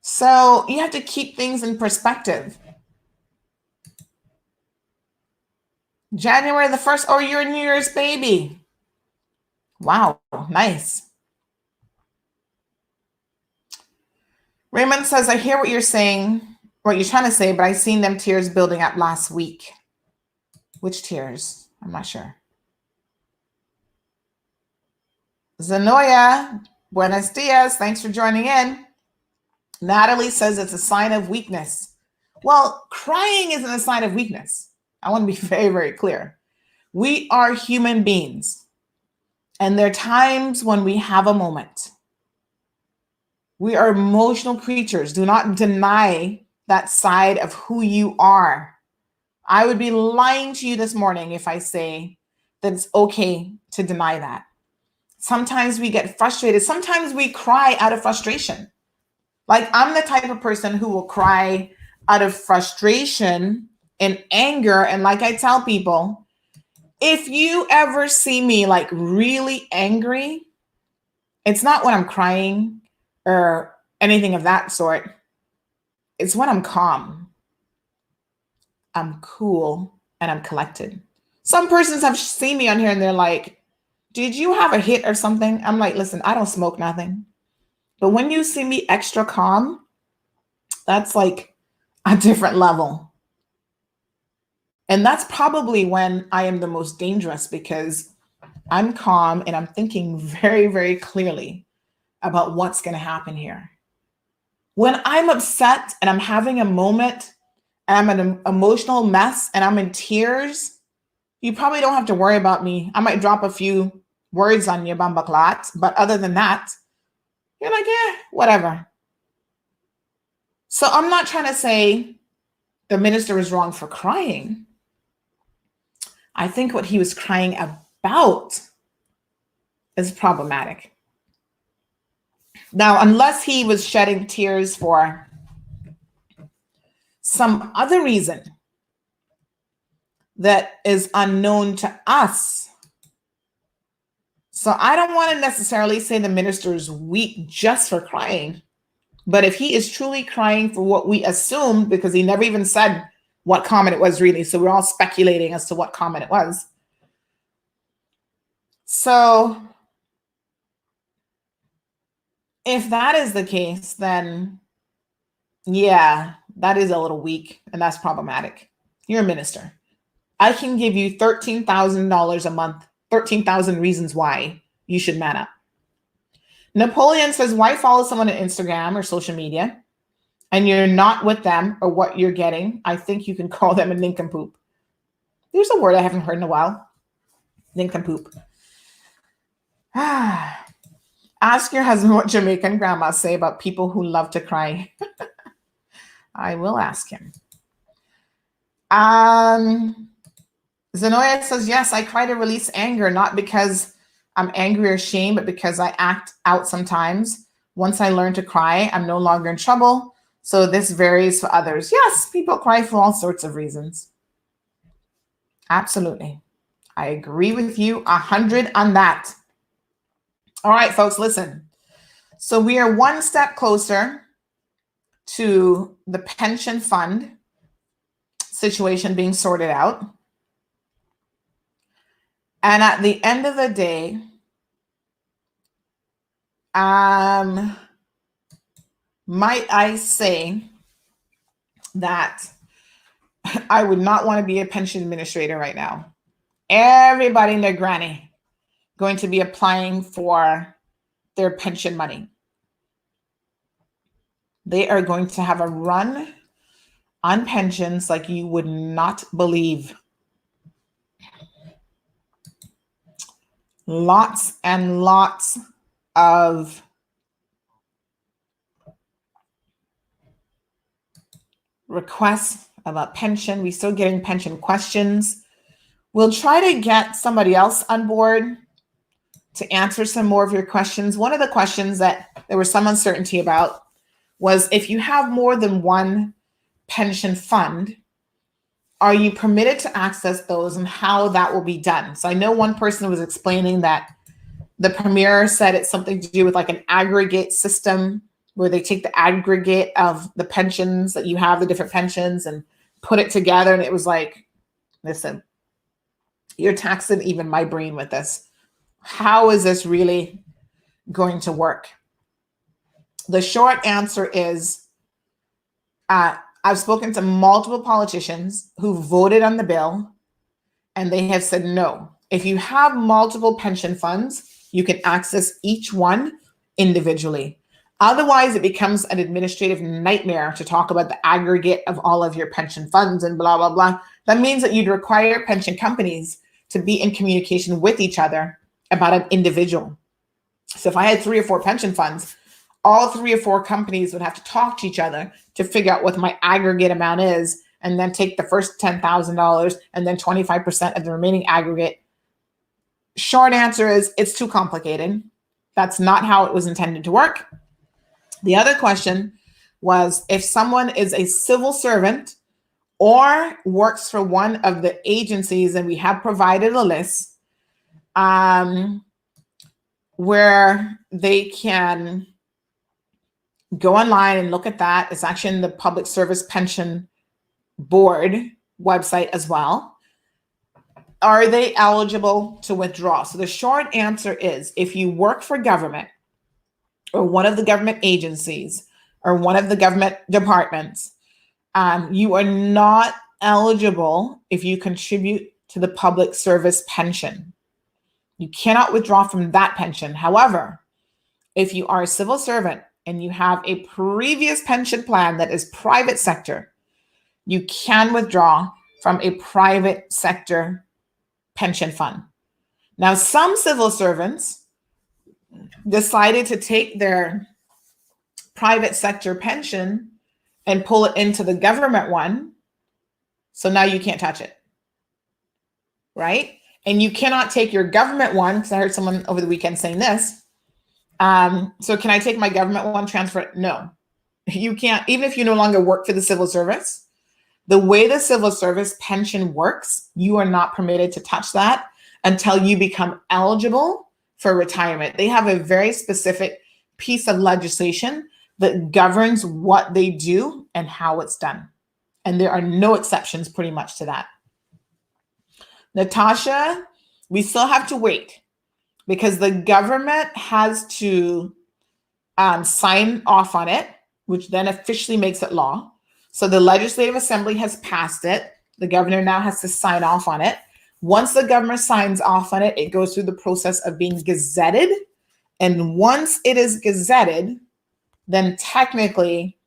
[SPEAKER 2] So you have to keep things in perspective. January the 1st, oh, you're a New Year's baby. Wow, nice. Raymond says, I hear what you're saying, what you're trying to say, but I seen them tears building up last week. Which tears? I'm not sure. Zanoya, buenos dias. Thanks for joining in. Natalie says it's a sign of weakness. Well, crying isn't a sign of weakness. I want to be very, very clear. We are human beings. And there are times when we have a moment. We are emotional creatures. Do not deny that side of who you are. I would be lying to you this morning if I say that it's okay to deny that. Sometimes we get frustrated. Sometimes we cry out of frustration. Like, I'm the type of person who will cry out of frustration and anger. And like I tell people, if you ever see me like really angry, it's not when I'm crying or anything of that sort. It's when I'm calm, I'm cool, and I'm collected. Some persons have seen me on here and they're like, did you have a hit or something? I'm like, listen, I don't smoke nothing. But when you see me extra calm, that's like a different level. And that's probably when I am the most dangerous because I'm calm and I'm thinking very, very clearly about what's going to happen here. When I'm upset and I'm having a moment and I'm an emotional mess and I'm in tears, you probably don't have to worry about me. I might drop a few words on you, bambaklat, but other than that, you're like, yeah, whatever. So I'm not trying to say the minister is wrong for crying. I think what he was crying about is problematic. Now, unless he was shedding tears for some other reason that is unknown to us. So I don't want to necessarily say the minister is weak just for crying. But if he is truly crying for what we assumed, because he never even said what comment it was really, so we're all speculating as to what comment it was. So if that is the case, then yeah, that is a little weak and that's problematic. You're a minister. I can give you $13,000 a month, 13,000 reasons why you should man up. Napoleon says, why follow someone on Instagram or social media and you're not with them or what you're getting, I think you can call them a nincompoop. There's a word I haven't heard in a while. Nincompoop. Ask your husband what Jamaican grandmas say about people who love to cry. I will ask him. Zenoya says, yes, I cry to release anger, not because I'm angry or ashamed, but because I act out sometimes. Once I learn to cry, I'm no longer in trouble. So this varies for others. Yes, people cry for all sorts of reasons. Absolutely. I agree with you 100 on that. All right, folks, listen. So we are one step closer to the pension fund situation being sorted out. And at the end of the day, might I say that I would not want to be a pension administrator right now. Everybody and their granny going to be applying for their pension money. They are going to have a run on pensions like you would not believe. Lots and lots of requests about pension. We're still getting pension questions. We'll try to get somebody else on board to answer some more of your questions. One of the questions that there was some uncertainty about was, if you have more than one pension fund, are you permitted to access those and how that will be done? So I know one person was explaining that the premier said it's something to do with like an aggregate system where they take the aggregate of the pensions that you have, the different pensions, and put it together. And it was like, listen, you're taxing even my brain with this. How is this really going to work? The short answer is, I've spoken to multiple politicians who voted on the bill, and they have said no. If you have multiple pension funds, you can access each one individually. Otherwise, it becomes an administrative nightmare to talk about the aggregate of all of your pension funds and blah, blah, blah. That means that you'd require pension companies to be in communication with each other about an individual. So if I had 3 or 4 pension funds, all 3 or 4 companies would have to talk to each other to figure out what my aggregate amount is, and then take the first $10,000 and then 25% of the remaining aggregate. Short answer is, it's too complicated. That's not how it was intended to work. The other question was, if someone is a civil servant or works for one of the agencies, and we have provided a list where they can go online and look at that. It's actually in the Public Service Pension Board website as well. Are they eligible to withdraw? So the short answer is, if you work for government or one of the government agencies or one of the government departments, you are not eligible if you contribute to the public service pension. You cannot withdraw from that pension. However, if you are a civil servant and you have a previous pension plan that is private sector, you can withdraw from a private sector pension fund. Now, some civil servants decided to take their private sector pension and pull it into the government one. So now you can't touch it, right? And you cannot take your government one, because I heard someone over the weekend saying this. So can I take my government one, transfer it? No, you can't. Even if you no longer work for the civil service, the way the civil service pension works, you are not permitted to touch that until you become eligible for retirement. They have a very specific piece of legislation that governs what they do and how it's done. And there are no exceptions pretty much to that. Natasha, we still have to wait because the government has to sign off on it, which then officially makes it law. So the Legislative Assembly has passed it. The governor now has to sign off on it. Once the governor signs off on it, it goes through the process of being gazetted. And once it is gazetted, then technically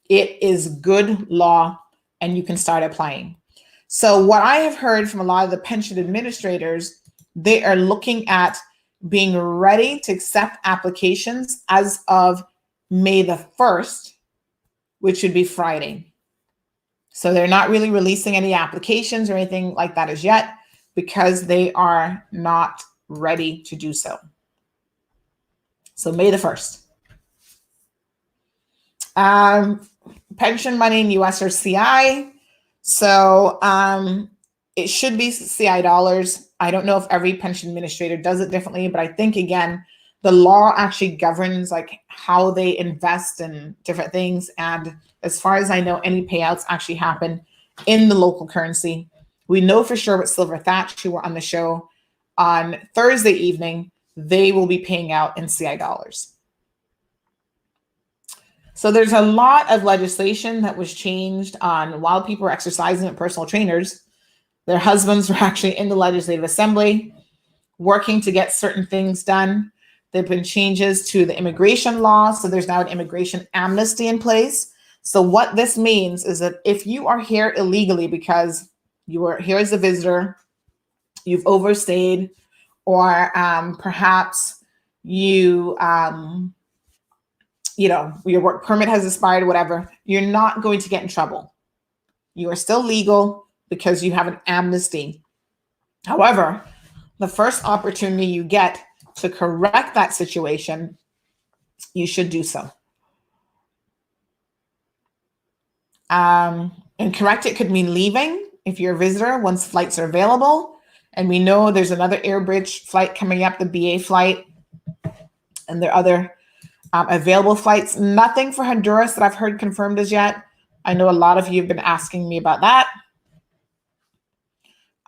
[SPEAKER 2] It is good law and you can start applying. So what I have heard from a lot of the pension administrators, they are looking at being ready to accept applications as of May the 1st, which would be Friday. So they're not really releasing any applications or anything like that as yet because they are not ready to do so. So May the 1st. Pension money in US or CI. So it should be CI dollars. I don't know if every pension administrator does it differently, but I think, again, the law actually governs like how they invest in different things. And as far as I know, any payouts actually happen in the local currency. We know for sure with Silver Thatch, who were on the show on Thursday evening, they will be paying out in CI dollars. So there's a lot of legislation that was changed on while people were exercising at personal trainers. Their husbands were actually in the Legislative Assembly working to get certain things done. There have been changes to the immigration law. So there's now an immigration amnesty in place. So what this means is that if you are here illegally because you were here as a visitor, you've overstayed, or perhaps you, your work permit has expired, whatever, you're not going to get in trouble. You are still legal because you have an amnesty. However, the first opportunity you get to correct that situation, you should do so. And correct it could mean leaving if you're a visitor once flights are available. And we know there's another Airbridge flight coming up, the BA flight, and there are other available flights. Nothing for Honduras that I've heard confirmed as yet. I know a lot of you have been asking me about that.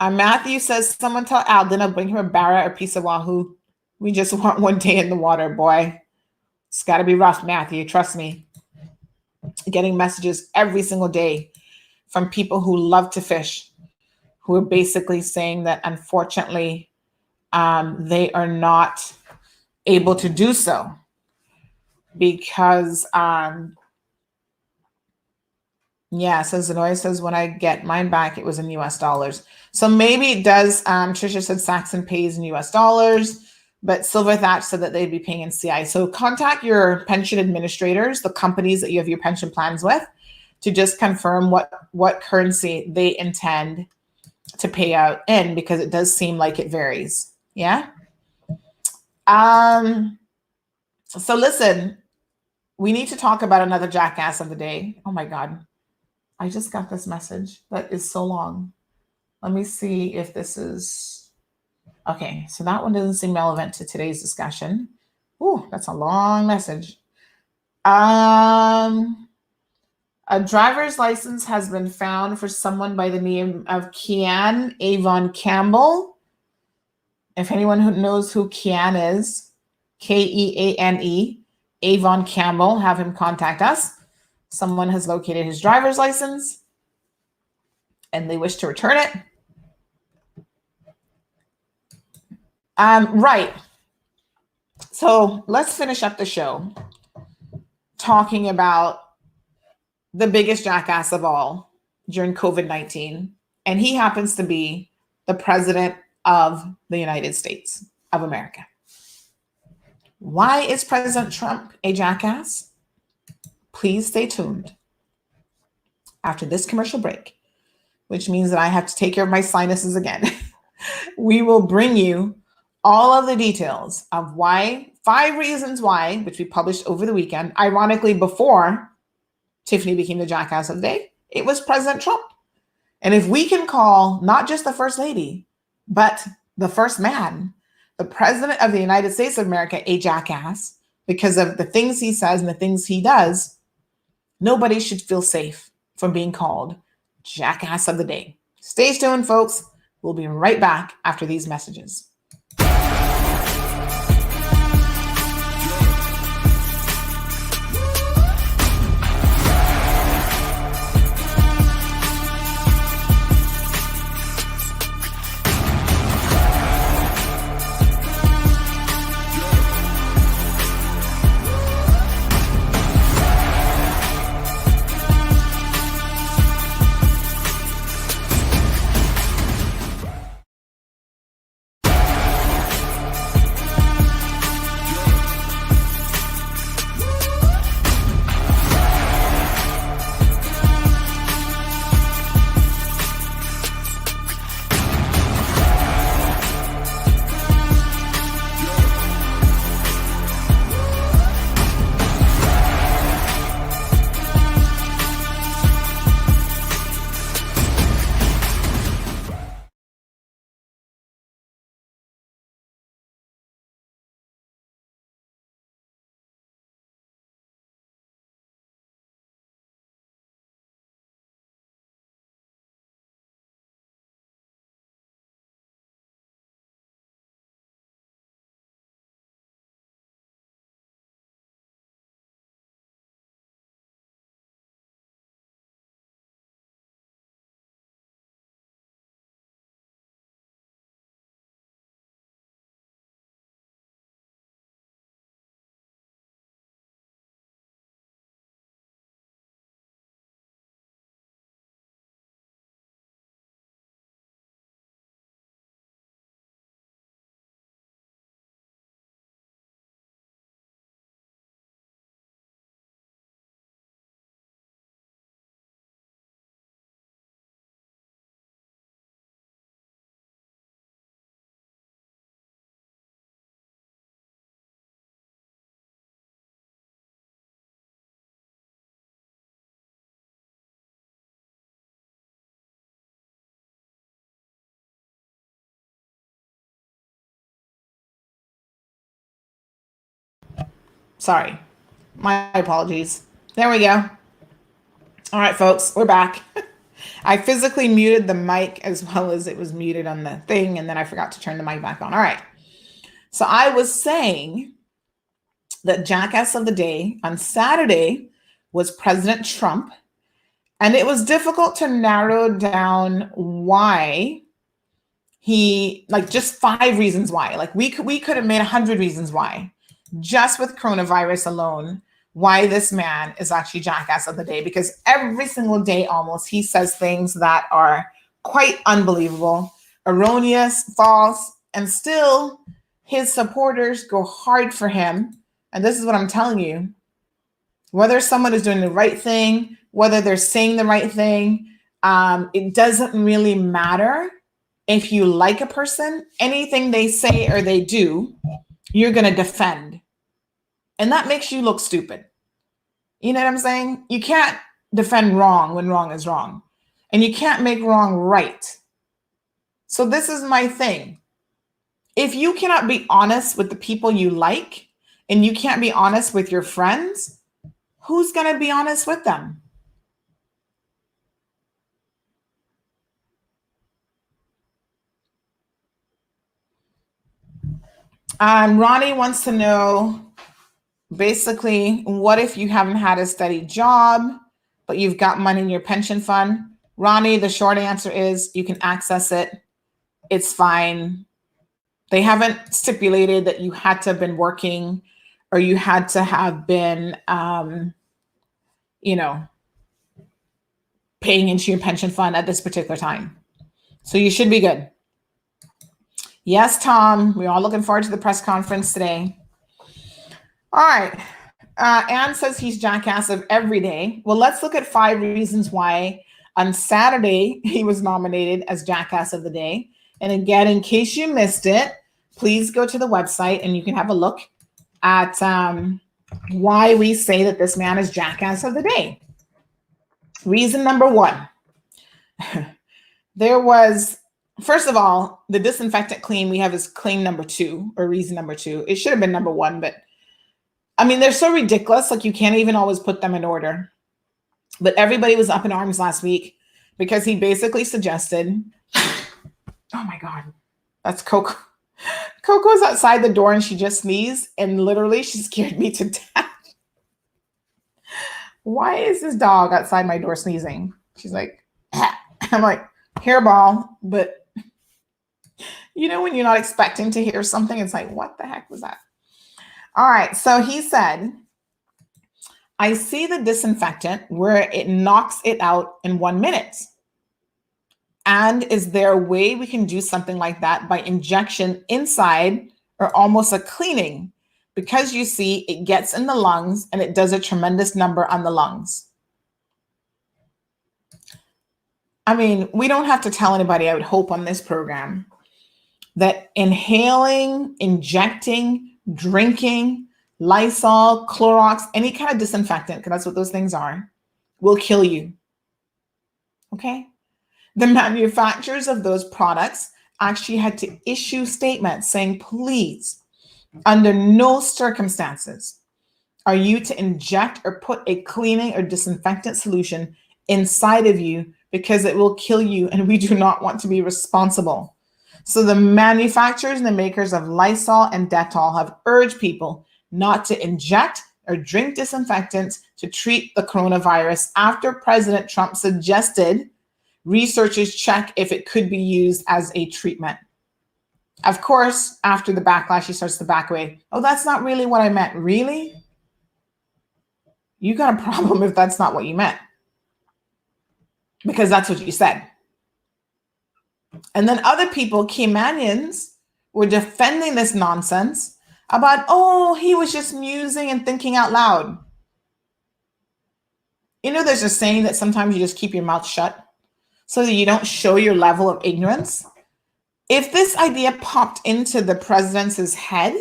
[SPEAKER 2] Matthew says, someone tell Aldina, bring her a barra or piece of wahoo. We just want one day in the water, boy. It's got to be rough, Matthew. Trust me. Getting messages every single day from people who love to fish, who are basically saying that, unfortunately, they are not able to do so because, says Zenoy says, when I get mine back, it was in US dollars. So maybe it does. Trisha said Saxon pays in US dollars, but Silver Thatch said that they'd be paying in CI. So contact your pension administrators, the companies that you have your pension plans with, to just confirm what currency they intend to pay out in, because it does seem like it varies. Yeah. So listen, we need to talk about another jackass of the day. Oh my God. I just got this message that is so long. Let me see if this is, okay. So that one doesn't seem relevant to today's discussion. Ooh, that's a long message. A driver's license has been found for someone by the name of Kian Avon Campbell. If anyone who knows who Kian is, Keane, Avon Campbell, have him contact us. Someone has located his driver's license and they wish to return it. Right. So let's finish up the show talking about the biggest jackass of all during COVID-19. And he happens to be the president of the United States of America. Why is President Trump a jackass? Please stay tuned after this commercial break, which means that I have to take care of my sinuses again. We will bring you all of the details of why, 5 reasons why, which we published over the weekend. Ironically, before Tiffany became the jackass of the day, it was President Trump. And if we can call not just the first lady, but the first man, the president of the United States of America, a jackass because of the things he says and the things he does, nobody should feel safe from being called jackass of the day. Stay tuned, folks. We'll be right back after these messages. Sorry. My apologies. There we go. All right, folks, we're back. I physically muted the mic as well as it was muted on the thing, and then I forgot to turn the mic back on. All right. So I was saying that Jackass of the Day on Saturday was President Trump, and it was difficult to narrow down why he, like, just 5 reasons why. Like, we could have made 100 reasons why, just with coronavirus alone, why this man is actually Jackass of the Day, because every single day almost he says things that are quite unbelievable, erroneous, false, and still his supporters go hard for him. And this is what I'm telling you. Whether someone is doing the right thing, whether they're saying the right thing, it doesn't really matter. If you like a person, anything they say or they do, you're going to defend. And that makes you look stupid. You know what I'm saying? You can't defend wrong when wrong is wrong. And you can't make wrong right. So this is my thing. If you cannot be honest with the people you like, and you can't be honest with your friends, who's going to be honest with them? Ronnie wants to know, basically, what if you haven't had a steady job, but you've got money in your pension fund? Ronnie, the short answer is you can access it. It's fine. They haven't stipulated that you had to have been working or you had to have been, paying into your pension fund at this particular time. So you should be good. Yes, Tom, we're all looking forward to the press conference today. All right. Anne says he's Jackass of every day. Well, let's look at 5 reasons why on Saturday he was nominated as Jackass of the Day. And again, in case you missed it, please go to the website and you can have a look at why we say that this man is Jackass of the Day. Reason number 1. There was, first of all, the disinfectant claim we have is claim number 2, or reason number 2. It should have been number 1, but I mean, they're so ridiculous. Like, you can't even always put them in order. But everybody was up in arms last week because he basically suggested, oh my God, that's Coco. Coco's outside the door and she just sneezed, and literally she scared me to death. Why is this dog outside my door sneezing? She's like, I'm like, hairball. But you know, when you're not expecting to hear something, it's like, what the heck was that? All right. So he said, I see the disinfectant where it knocks it out in 1 minute. And is there a way we can do something like that by injection inside, or almost a cleaning? Because you see, it gets in the lungs and it does a tremendous number on the lungs. I mean, we don't have to tell anybody, I would hope, on this program that inhaling, injecting, drinking Lysol, Clorox, any kind of disinfectant, because that's what those things are, will kill you. Okay? The manufacturers of those products actually had to issue statements saying, please, under no circumstances are you to inject or put a cleaning or disinfectant solution inside of you, because it will kill you and we do not want to be responsible. So the manufacturers and the makers of Lysol and Dettol have urged people not to inject or drink disinfectants to treat the coronavirus after President Trump suggested researchers check if it could be used as a treatment. Of course, after the backlash, he starts to back away. Oh, that's not really what I meant. Really? You got a problem if that's not what you meant, because that's what you said. And then other people, Caymanians, were defending this nonsense about, oh, he was just musing and thinking out loud. You know, there's a saying that sometimes you just keep your mouth shut so that you don't show your level of ignorance. If this idea popped into the president's head,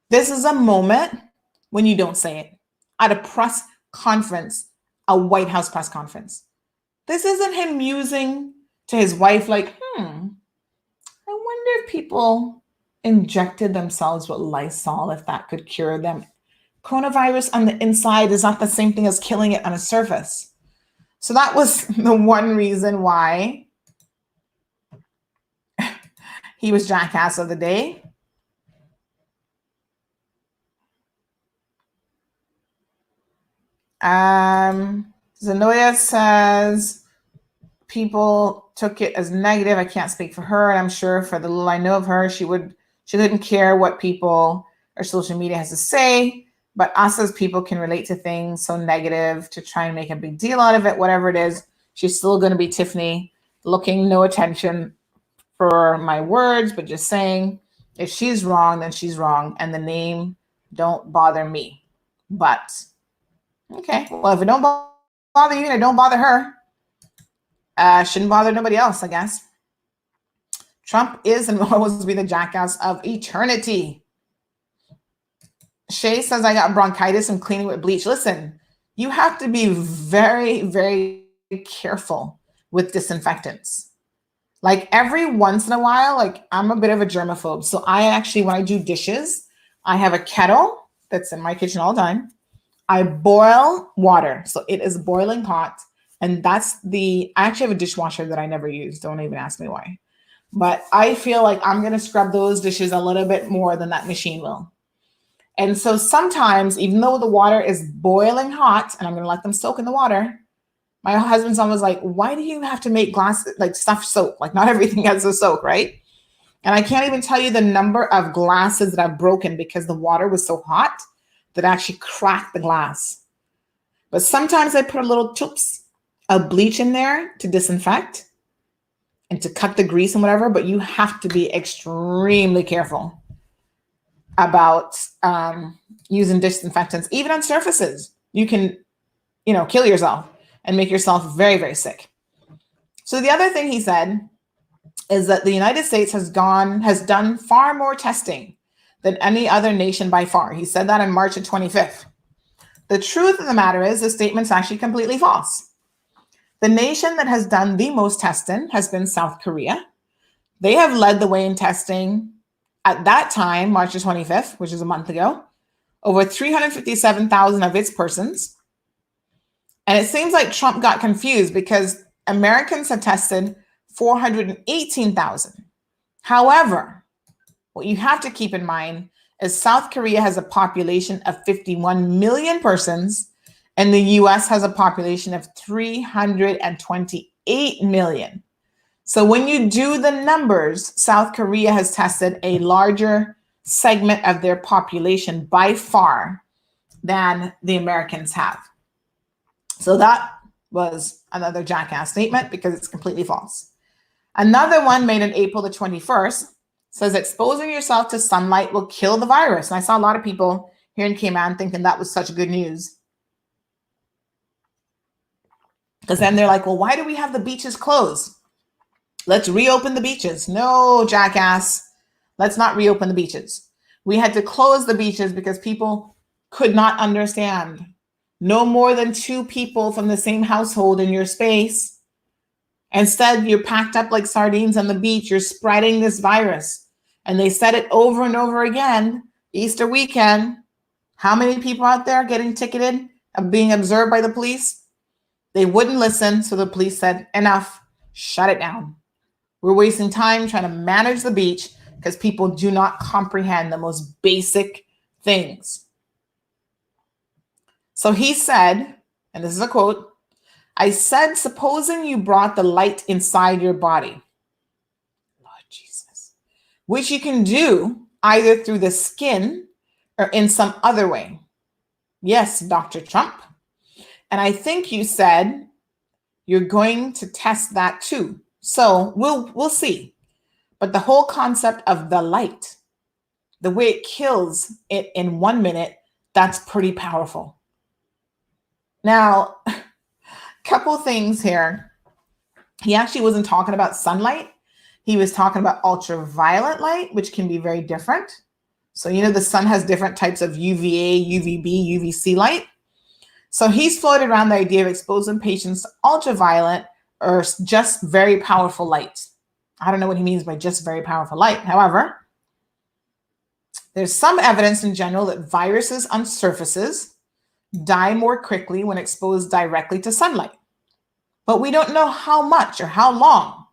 [SPEAKER 2] this is a moment when you don't say it. At a press conference, a White House press conference. This isn't him musing to his wife like, I wonder if people injected themselves with Lysol, if that could cure them coronavirus on the inside is not the same thing as killing it on a surface. So that was the one reason why he was Jackass of the day. Zenoya says people took it as negative. I can't speak for her, and I'm sure for the little I know of her, she didn't care what people or social media has to say. But us as people can relate to things so negative to try and make a big deal out of it, whatever it is. She's still going to be Tiffany, looking no attention for my words, but just saying if she's wrong, then she's wrong, and the name don't bother me. But okay, well, if it don't bother you, then it don't bother her. Shouldn't bother nobody else, I guess. Trump is and will always be the jackass of eternity. Shay says, I got bronchitis and cleaning with bleach. Listen, you have to be very, very careful with disinfectants. Like every once in a while, like I'm a bit of a germaphobe. So I actually, when I do dishes, I have a kettle that's in my kitchen all the time. I boil water. So it is boiling hot. And I actually have a dishwasher that I never use. Don't even ask me why. But I feel like I'm going to scrub those dishes a little bit more than that machine will. And so sometimes, even though the water is boiling hot, and I'm going to let them soak in the water, my husband's always like, why do you have to make stuff soak? Like not everything has to soak, right? And I can't even tell you the number of glasses that I've broken because the water was so hot that I actually cracked the glass. But sometimes I put a little toops of bleach in there to disinfect and to cut the grease and whatever, but you have to be extremely careful about using disinfectants, even on surfaces. You can, kill yourself and make yourself very, very sick. So the other thing he said is that the United States has done far more testing than any other nation by far. He said that on March 25th. The truth of the matter is the statement's actually completely false. The nation that has done the most testing has been South Korea. They have led the way in testing at that time, March 25th, which is a month ago, over 357,000 of its persons. And it seems like Trump got confused because Americans have tested 418,000. However, what you have to keep in mind is South Korea has a population of 51 million persons, and the US has a population of 328 million. So when you do the numbers, South Korea has tested a larger segment of their population by far than the Americans have. So that was another jackass statement because it's completely false. Another one made on April the 21st says exposing yourself to sunlight will kill the virus. And I saw a lot of people here in Cayman thinking that was such good news. Because then they're like, well, why do we have the beaches closed? Let's reopen the beaches. No, jackass. Let's not reopen the beaches. We had to close the beaches because people could not understand. No more than 2 people from the same household in your space. Instead, you're packed up like sardines on the beach. You're spreading this virus. And they said it over and over again. Easter weekend. How many people out there getting ticketed and being observed by the police? They wouldn't listen. So the police said, enough, shut it down. We're wasting time trying to manage the beach because people do not comprehend the most basic things. So he said, and this is a quote, I said, supposing you brought the light inside your body, Lord Jesus, which you can do either through the skin or in some other way. Yes, Dr. Trump. And I think you said you're going to test that too. So we'll see. But the whole concept of the light, the way it kills it in 1 minute, that's pretty powerful. Now, a couple things here. He actually wasn't talking about sunlight. He was talking about ultraviolet light, which can be very different. So, the sun has different types of UVA, UVB, UVC light. So he's floated around the idea of exposing patients to ultraviolet or just very powerful light. I don't know what he means by just very powerful light. However, There's some evidence in general that viruses on surfaces die more quickly when exposed directly to sunlight. But we don't know how much or how long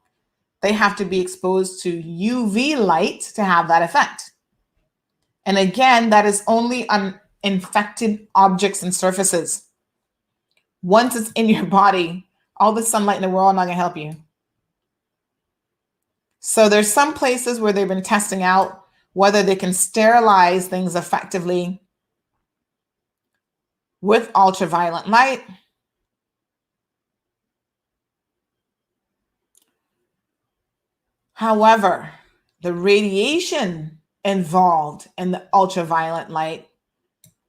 [SPEAKER 2] they have to be exposed to UV light to have that effect. And again, that is only on infected objects and surfaces. Once it's in your body, all the sunlight in the world is not going to help you. So there's some places where they've been testing out whether they can sterilize things effectively with ultraviolet light. However, the radiation involved in the ultraviolet light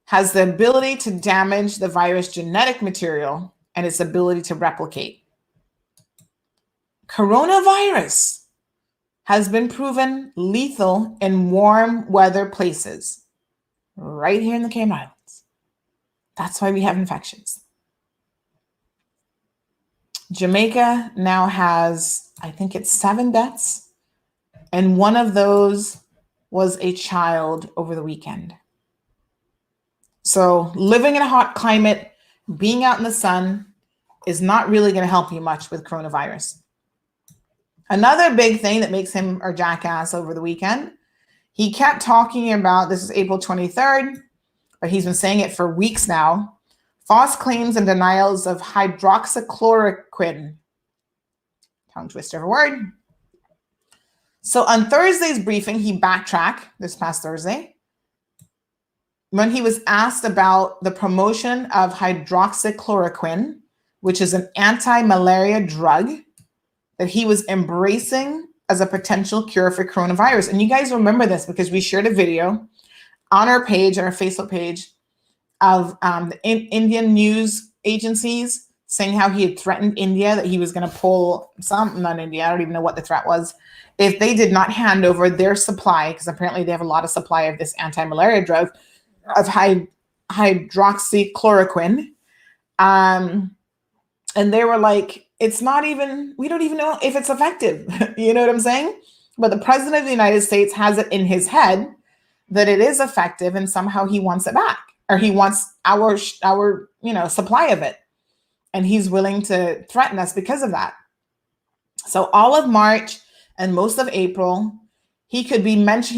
[SPEAKER 2] has the ability to damage the virus genetic material and its ability to replicate. Coronavirus has been proven lethal in warm weather places, right here in the Cayman Islands. That's why we have infections. Jamaica now has, I think it's 7 deaths, and one of those was a child over the weekend. So living in a hot climate, being out in the sun is not really going to help you much with coronavirus. Another big thing that makes him our jackass over the weekend, he kept talking about, this is April 23rd, but he's been saying it for weeks now, false claims and denials of hydroxychloroquine. Tongue twister of a word. So on Thursday's briefing, he backtracked this past Thursday when he was asked about the promotion of hydroxychloroquine, which is an anti-malaria drug that he was embracing as a potential cure for coronavirus. And you guys remember this because we shared a video on our page, on our Facebook page, of the Indian news agencies saying how he had threatened India, that he was going to pull something on India. I don't even know what the threat was. If they did not hand over their supply, because apparently they have a lot of supply of this anti-malaria drug, of hydroxychloroquine. And they were like, it's not even, we don't even know if it's effective. You know what I'm saying? But the president of the United States has it in his head that it is effective, and somehow he wants it back, or he wants our supply of it. And he's willing to threaten us because of that. So all of March and most of April, he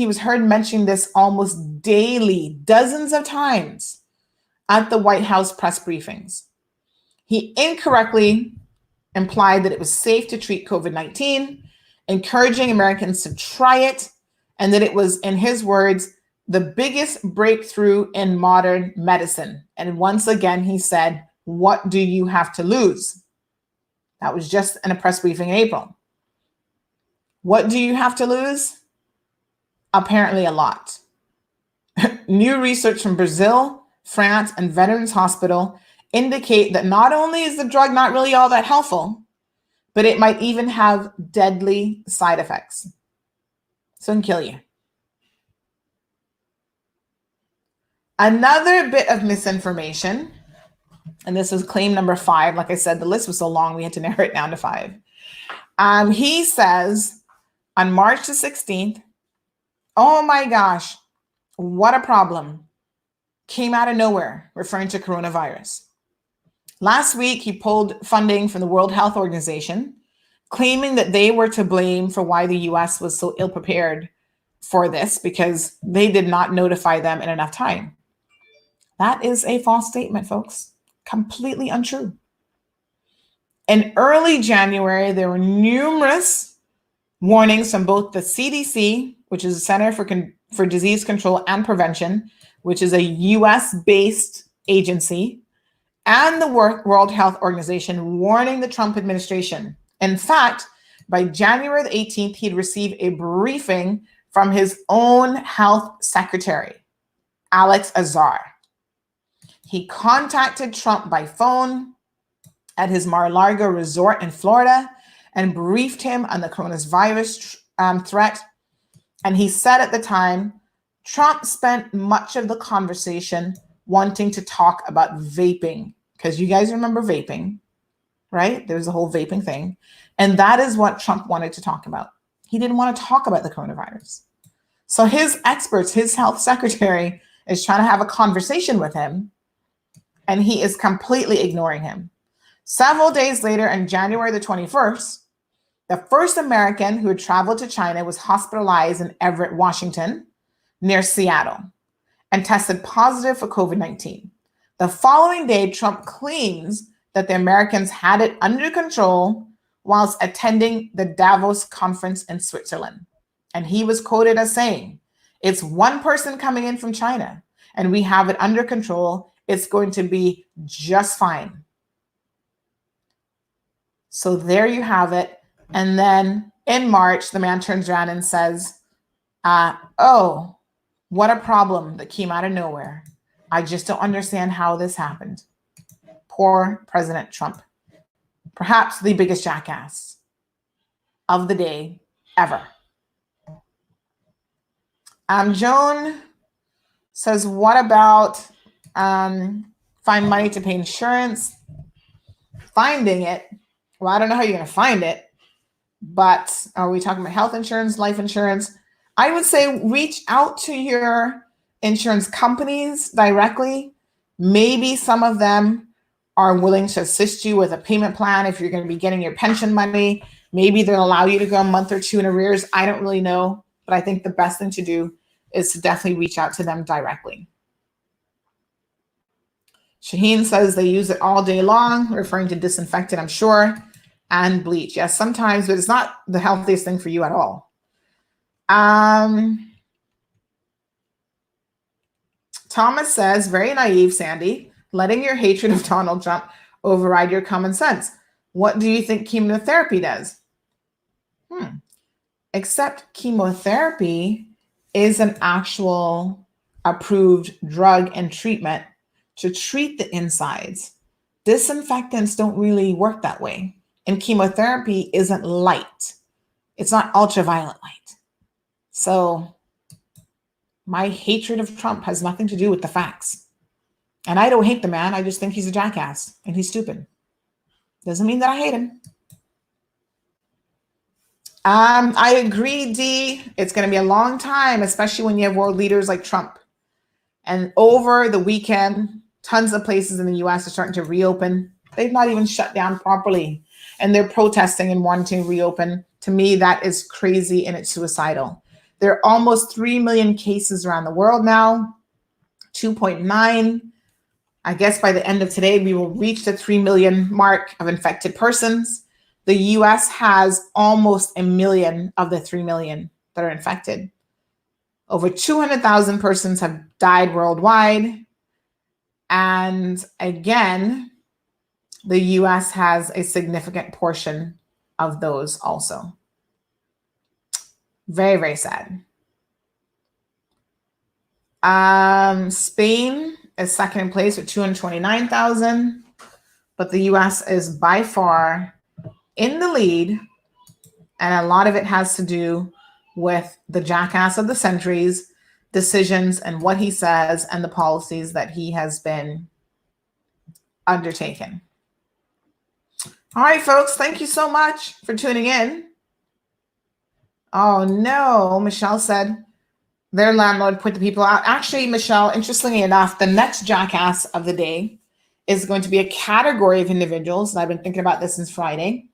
[SPEAKER 2] was heard mentioning this almost daily, dozens of times at the White House press briefings. He incorrectly implied that it was safe to treat COVID-19, encouraging Americans to try it, and that it was, in his words, the biggest breakthrough in modern medicine. And once again, he said, "What do you have to lose?" That was just in a press briefing in April. What do you have to lose? Apparently a lot. New research from Brazil, France, and Veterans Hospital indicate that not only is the drug not really all that helpful, but it might even have deadly side effects. So it can kill you. Another bit of misinformation, and this was claim number 5. Like I said, the list was so long, we had to narrow it down to 5. He says on March the 16th, oh my gosh, what a problem. Came out of nowhere, referring to coronavirus. Last week, he pulled funding from the World Health Organization, claiming that they were to blame for why the US was so ill-prepared for this because they did not notify them in enough time. That is a false statement, folks. Completely untrue. In early January, there were numerous warnings from both the CDC, which is the Center for Disease Control and Prevention, which is a US-based agency, and the World Health Organization warning the Trump administration. In fact, by January the 18th, he'd received a briefing from his own health secretary, Alex Azar. He contacted Trump by phone at his Mar-a-Lago resort in Florida and briefed him on the coronavirus threat. And he said at the time, Trump spent much of the conversation wanting to talk about vaping, because you guys remember vaping, right? There was a whole vaping thing. And that is what Trump wanted to talk about. He didn't want to talk about the coronavirus. So his experts, his health secretary, is trying to have a conversation with him, and he is completely ignoring him. Several days later, on January the 21st, the first American who had traveled to China was hospitalized in Everett, Washington, near Seattle, and tested positive for COVID-19. The following day, Trump claims that the Americans had it under control whilst attending the Davos conference in Switzerland. And he was quoted as saying, "It's one person coming in from China, and we have it under control. It's going to be just fine." So there you have it. And then in March, the man turns around and says, oh, what a problem that came out of nowhere. I just don't understand how this happened. Poor President Trump. Perhaps the biggest jackass of the day ever. Joan says, what about find money to pay insurance? Finding it. Well, I don't know how you're going to find it, but are we talking about health insurance, life insurance? I would say reach out to your insurance companies directly. Maybe some of them are willing to assist you with a payment plan if you're going to be getting your pension money. Maybe they'll allow you to go a month or two in arrears. I don't really know, but I think the best thing to do is to definitely reach out to them directly. Shaheen says they use it all day long, referring to disinfectant, I'm sure, and bleach. Yes, sometimes, but it's not the healthiest thing for you at all. Thomas says, very naive, Sandy, letting your hatred of Donald Trump override your common sense. What do you think chemotherapy does? Except chemotherapy is an actual approved drug and treatment to treat the insides. Disinfectants don't really work that way. And chemotherapy isn't light. It's not ultraviolet light. So my hatred of Trump has nothing to do with the facts. And I don't hate the man. I just think he's a jackass and he's stupid. Doesn't mean that I hate him. I agree, Dee. It's going to be a long time, especially when you have world leaders like Trump. And over the weekend, tons of places in the US are starting to reopen. They've not even shut down properly. And they're protesting and wanting to reopen. To me, that is crazy and it's suicidal. There are almost 3 million cases around the world now, 2.9. I guess by the end of today, we will reach the 3 million mark of infected persons. The US has almost 1 million of the 3 million that are infected. Over 200,000 persons have died worldwide. And again, the US has a significant portion of those also. Very, very sad. Spain is second in place with 229,000, but the US is by far in the lead. And a lot of it has to do with the jackass of the centuries decisions and what he says and the policies that he has been undertaken. All right, folks, thank you so much for tuning in. Oh no, Michelle said their landlord put the people out. Actually, Michelle, interestingly enough, the next jackass of the day is going to be a category of individuals, and I've been thinking about this since Friday,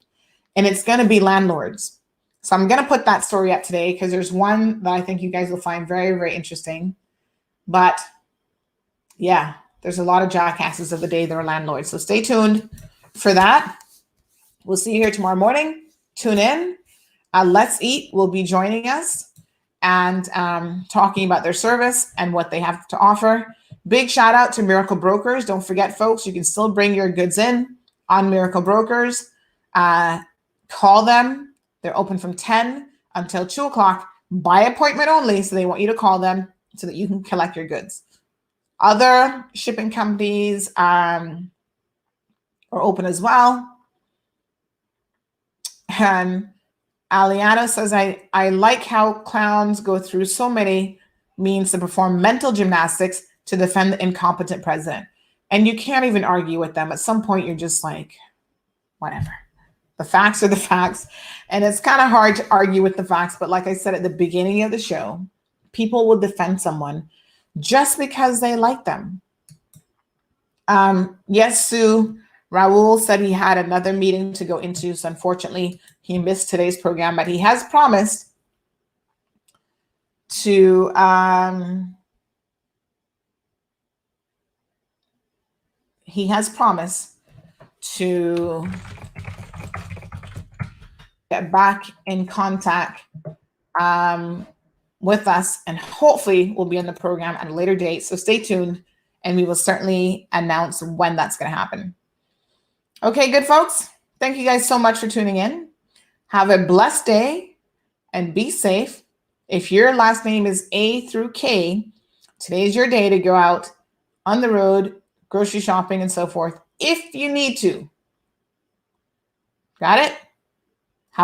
[SPEAKER 2] and it's going to be landlords. So I'm going to put that story up today because there's one that I think you guys will find very, very interesting. But yeah, there's a lot of jackasses of the day that are landlords. So stay tuned for that. We'll see you here tomorrow morning. Tune in. Let's Eat will be joining us and talking about their service and what they have to offer. Big shout out to Miracle Brokers. Don't forget, folks, you can still bring your goods in on Miracle Brokers. Call them. They're open from 10 until 2 o'clock by appointment only. So they want you to call them so that you can collect your goods. Other shipping companies are open as well. And Aliana says, I like how clowns go through so many means to perform mental gymnastics to defend the incompetent president. And you can't even argue with them. At some point, you're just like, whatever. The facts are the facts. And it's kind of hard to argue with the facts. But like I said at the beginning of the show, people will defend someone just because they like them. Yes, Sue, Raul said he had another meeting to go into, so unfortunately he missed today's program, but he has promised to get back in contact with us, and hopefully we'll be on the program at a later date. So stay tuned, and we will certainly announce when that's going to happen. Okay, good folks. Thank you guys so much for tuning in. Have a blessed day and be safe. If your last name is A through K, today's your day to go out on the road, grocery shopping and so forth, if you need to. Got it?